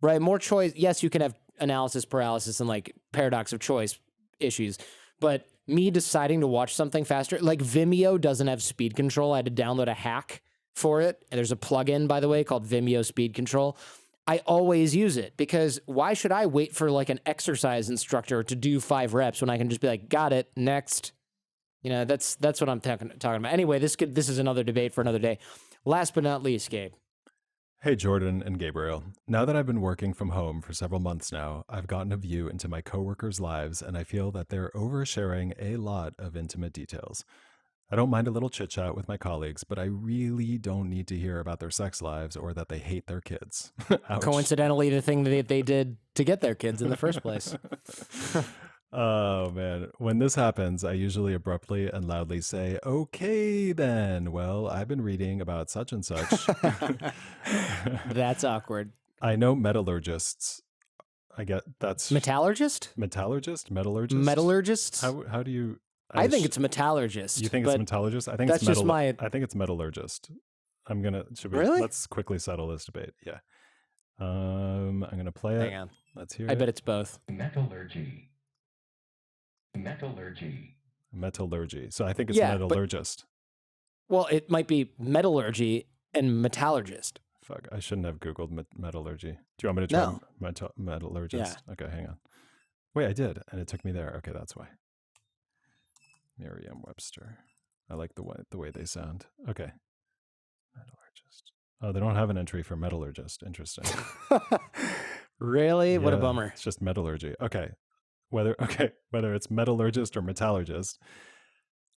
Right, more choice. Yes, you can have analysis paralysis and like paradox of choice issues, but me deciding to watch something faster, like Vimeo doesn't have speed control. I had to download a hack for it. And there's a plugin, by the way, called Vimeo Speed Control. I always use it because why should I wait for like an exercise instructor to do 5 reps when I can just be like, got it, next. That's what I'm talking about. Anyway, this is another debate for another day. Last but not least, Gabe. Hey, Jordan and Gabriel. Now that I've been working from home for several months now, I've gotten a view into my coworkers' lives, and I feel that they're oversharing a lot of intimate details. I don't mind a little chit-chat with my colleagues, but I really don't need to hear about their sex lives or that they hate their kids. Coincidentally, the thing that they did to get their kids in the first place. Oh, man. When this happens, I usually abruptly and loudly say, okay, then. Well, I've been reading about such and such. That's awkward. I know metallurgists. I get that's... Metallurgist? Metallurgist? Metallurgist? Metallurgist? How do you... I think it's metallurgust. You think it's metallurgist? I think that's it's just my... I think it's metallurgist. Really? Let's quickly settle this debate. Yeah. I'm going to play it. Hang on. Let's hear it. I bet it's both. Metallurgy. Metallurgy. Metallurgy. So I think it's Yeah, metallurgist. Well, it might be metallurgy and metallurgist. Fuck, I shouldn't have Googled metallurgy. Do you want me to try No. metallurgist? Yeah. Okay, hang on. Wait, I did, and it took me there. Okay, that's why. Merriam-Webster. I like the way they sound. Okay. Metallurgist. Oh, they don't have an entry for metallurgist. Interesting. Really? What a Yeah, bummer. It's just metallurgy. Okay. Whether it's metallurgist or metallurgist.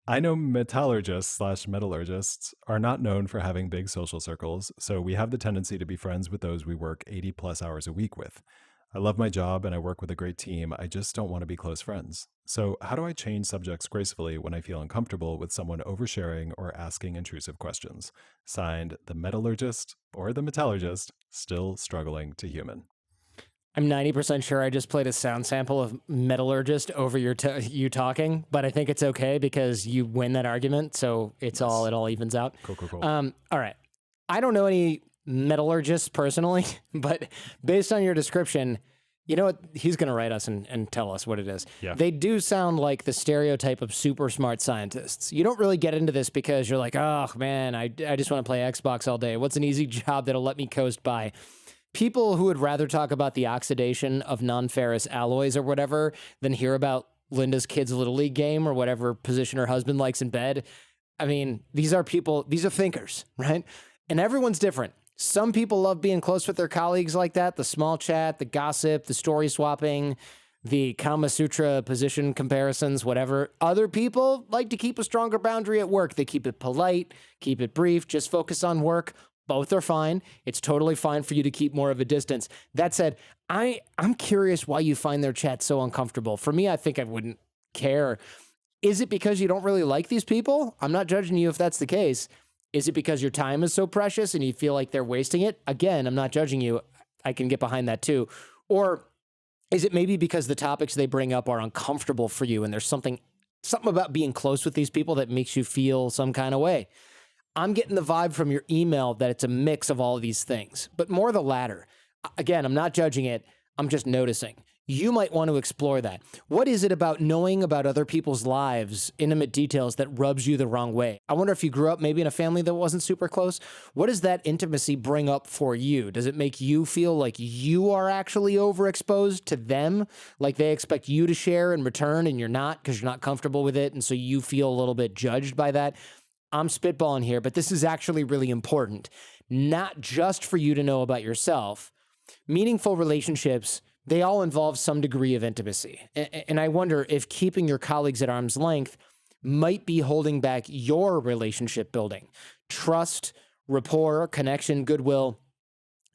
I know metallurgists/metallurgists are not known for having big social circles, so we have the tendency to be friends with those we work 80 plus hours a week with. I love my job and I work with a great team. I just don't want to be close friends. So, how do I change subjects gracefully when I feel uncomfortable with someone oversharing or asking intrusive questions? Signed, the metallurgist or the metallurgist, still struggling to human. I'm 90% sure I just played a sound sample of metallurgist over you talking, but I think it's okay because you win that argument, so it all evens out. Cool. All right. I don't know any metallurgists personally, but based on your description, you know what? He's going to write us and tell us what it is. Yeah. They do sound like the stereotype of super smart scientists. You don't really get into this because you're like, oh man, I just want to play Xbox all day. What's an easy job that'll let me coast by? People who would rather talk about the oxidation of non-ferrous alloys or whatever than hear about Linda's kid's Little League game or whatever position her husband likes in bed. I mean, these are thinkers, right? And everyone's different. Some people love being close with their colleagues like that, the small chat, the gossip, the story swapping, the Kama Sutra position comparisons, whatever. Other people like to keep a stronger boundary at work. They keep it polite, keep it brief, just focus on work. Both are fine. It's totally fine for you to keep more of a distance. That said, I'm curious why you find their chat so uncomfortable. For me, I think I wouldn't care. Is it because you don't really like these people? I'm not judging you if that's the case. Is it because your time is so precious and you feel like they're wasting it? Again, I'm not judging you. I can get behind that too. Or is it maybe because the topics they bring up are uncomfortable for you and there's something about being close with these people that makes you feel some kind of way? I'm getting the vibe from your email that it's a mix of all of these things, but more the latter. Again, I'm not judging it. I'm just noticing. You might want to explore that. What is it about knowing about other people's lives, intimate details, that rubs you the wrong way? I wonder if you grew up maybe in a family that wasn't super close. What does that intimacy bring up for you? Does it make you feel like you are actually overexposed to them? Like they expect you to share in return and you're not because you're not comfortable with it, and so you feel a little bit judged by that? I'm spitballing here, but this is actually really important. Not just for you to know about yourself. Meaningful relationships, they all involve some degree of intimacy. And I wonder if keeping your colleagues at arm's length might be holding back your relationship building. Trust, rapport, connection, goodwill,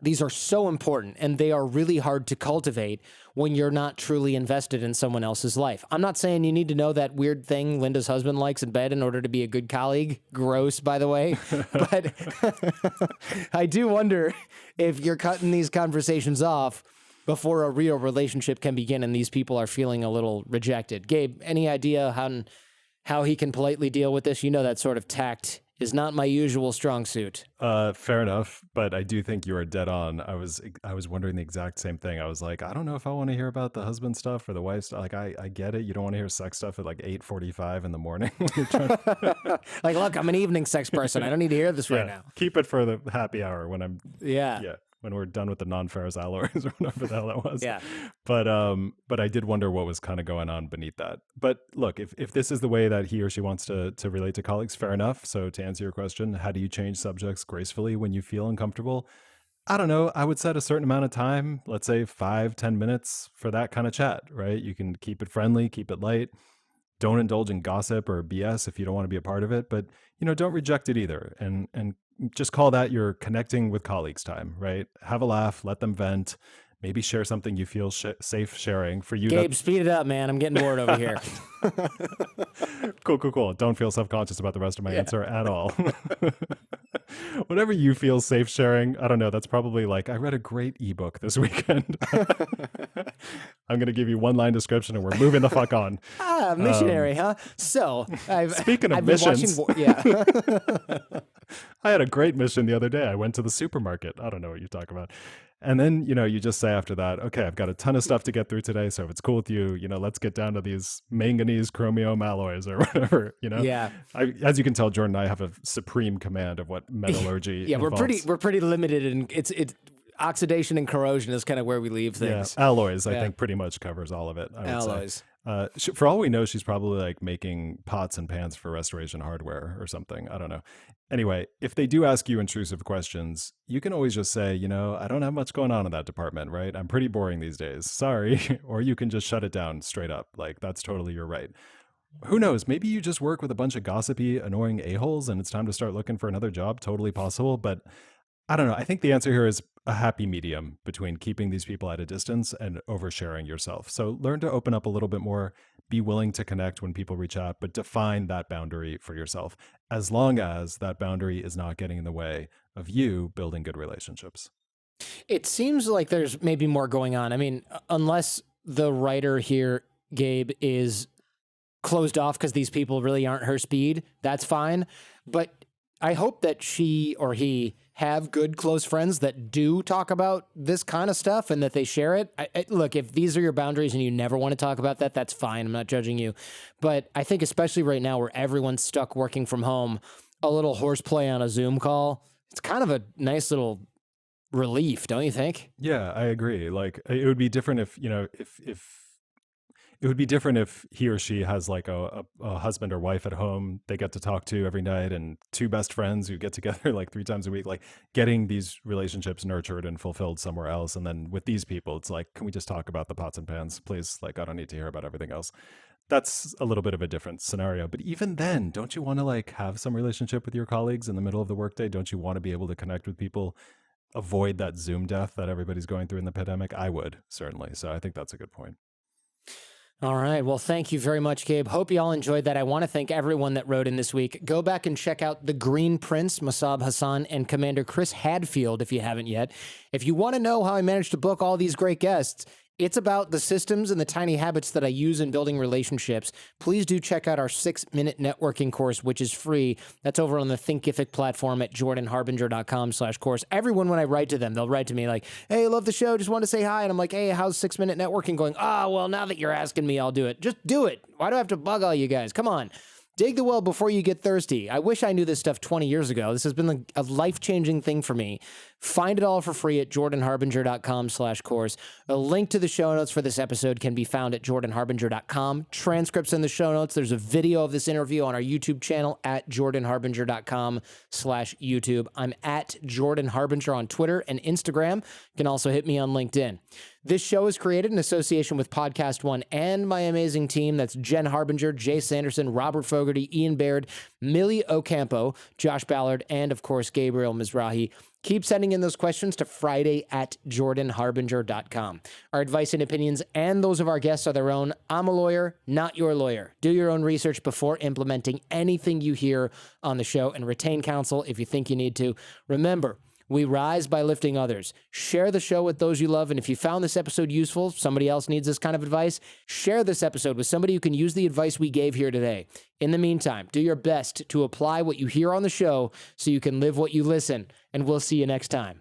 these are so important, and they are really hard to cultivate when you're not truly invested in someone else's life. I'm not saying you need to know that weird thing Linda's husband likes in bed in order to be a good colleague. Gross, by the way. But I do wonder if you're cutting these conversations off before a real relationship can begin and these people are feeling a little rejected. Gabe, any idea how he can politely deal with this? You know that sort of tact is not my usual strong suit. Fair enough, but I do think you are dead on. I was wondering the exact same thing. I was like, I don't know if I want to hear about the husband stuff or the wife stuff. Like, I get it. You don't want to hear sex stuff at like 8:45 in the morning. Like, look, I'm an evening sex person. I don't need to hear this right now. Keep it for the happy hour when I'm yeah. When we're done with the non-ferrous alloys or whatever the hell that was. Yeah. But I did wonder what was kind of going on beneath that. But look, if this is the way that he or she wants to relate to colleagues, fair enough. So to answer your question, how do you change subjects gracefully when you feel uncomfortable? I don't know. I would set a certain amount of time, let's say 5-10 minutes for that kind of chat, right? You can keep it friendly, keep it light. Don't indulge in gossip or BS if you don't want to be a part of it, but don't reject it either. And just call that your connecting with colleagues time, right? Have a laugh, let them vent, maybe share something you feel safe sharing for you. Gabe, speed it up, man. I'm getting bored over here. Cool. Don't feel self-conscious about the rest of my answer at all. Whatever you feel safe sharing, I don't know. That's probably like, I read a great ebook this weekend. I'm going to give you one line description and we're moving the fuck on. Missionary, huh? So, speaking of I've missions, yeah. I had a great mission the other day. I went to the supermarket. I don't know what you talk about. And then, you just say after that, okay, I've got a ton of stuff to get through today. So if it's cool with you, let's get down to these manganese chromium alloys or whatever, Yeah. As you can tell, Jordan and I have a supreme command of what metallurgy Yeah, involves. we're pretty limited, and it's oxidation and corrosion is kind of where we leave things. Yeah, alloys, I think, pretty much covers all of it, I would Alloys. say. For all we know, she's probably like making pots and pans for restoration hardware or something. I don't know. Anyway, if they do ask you intrusive questions, you can always just say, I don't have much going on in that department, right? I'm pretty boring these days. Sorry. Or you can just shut it down straight up. Like, that's totally your right. Who knows? Maybe you just work with a bunch of gossipy, annoying a-holes and it's time to start looking for another job. Totally possible. But I don't know. I think the answer here is a happy medium between keeping these people at a distance and oversharing yourself. So learn to open up a little bit more, be willing to connect when people reach out, but define that boundary for yourself, as long as that boundary is not getting in the way of you building good relationships. It seems like there's maybe more going on. I mean, unless the writer here, Gabe, is closed off because these people really aren't her speed, that's fine. But I hope that she or he have good close friends that do talk about this kind of stuff and that they share it. Look, if these are your boundaries and you never want to talk about that, that's fine. I'm not judging you. But I think especially right now where everyone's stuck working from home, a little horseplay on a Zoom call, it's kind of a nice little relief, don't you think? Yeah, I agree. Like, it would be different if, if it would be different if he or she has like a husband or wife at home they get to talk to every night, and two best friends who get together like 3 times a week, like getting these relationships nurtured and fulfilled somewhere else. And then with these people, it's like, can we just talk about the pots and pans, please? Like, I don't need to hear about everything else. That's a little bit of a different scenario. But even then, don't you want to like have some relationship with your colleagues in the middle of the workday? Don't you want to be able to connect with people? Avoid that Zoom death that everybody's going through in the pandemic? I would, certainly. So I think that's a good point. All right. Well, thank you very much, Gabe. Hope you all enjoyed that. I want to thank everyone that wrote in this week. Go back and check out The Green Prince, Masab Hassan, and Commander Chris Hadfield if you haven't yet. If you want to know how I managed to book all these great guests, it's about the systems and the tiny habits that I use in building relationships. Please do check out our 6-minute networking course, which is free. That's over on the Thinkific platform at jordanharbinger.com/course. Everyone, when I write to them, they'll write to me like, hey, love the show, just want to say hi. And I'm like, hey, how's 6-minute networking going? Well, now that you're asking me, I'll do it. Just do it. Why do I have to bug all you guys? Come on. Dig the well before you get thirsty. I wish I knew this stuff 20 years ago. This has been a life-changing thing for me. Find it all for free at jordanharbinger.com/course. A link to the show notes for this episode can be found at jordanharbinger.com. Transcripts in the show notes. There's a video of this interview on our YouTube channel at jordanharbinger.com/YouTube. I'm at Jordan Harbinger on Twitter and Instagram. You can also hit me on LinkedIn. This show is created in association with Podcast One and my amazing team. That's Jen Harbinger, Jay Sanderson, Robert Fogarty, Ian Baird, Millie Ocampo, Josh Ballard, and of course, Gabriel Mizrahi. Keep sending in those questions to friday@jordanharbinger.com. Our advice and opinions and those of our guests are their own. I'm a lawyer, not your lawyer. Do your own research before implementing anything you hear on the show, and retain counsel if you think you need to. Remember, we rise by lifting others. Share the show with those you love. And if you found this episode useful, somebody else needs this kind of advice, share this episode with somebody who can use the advice we gave here today. In the meantime, do your best to apply what you hear on the show so you can live what you listen. And we'll see you next time.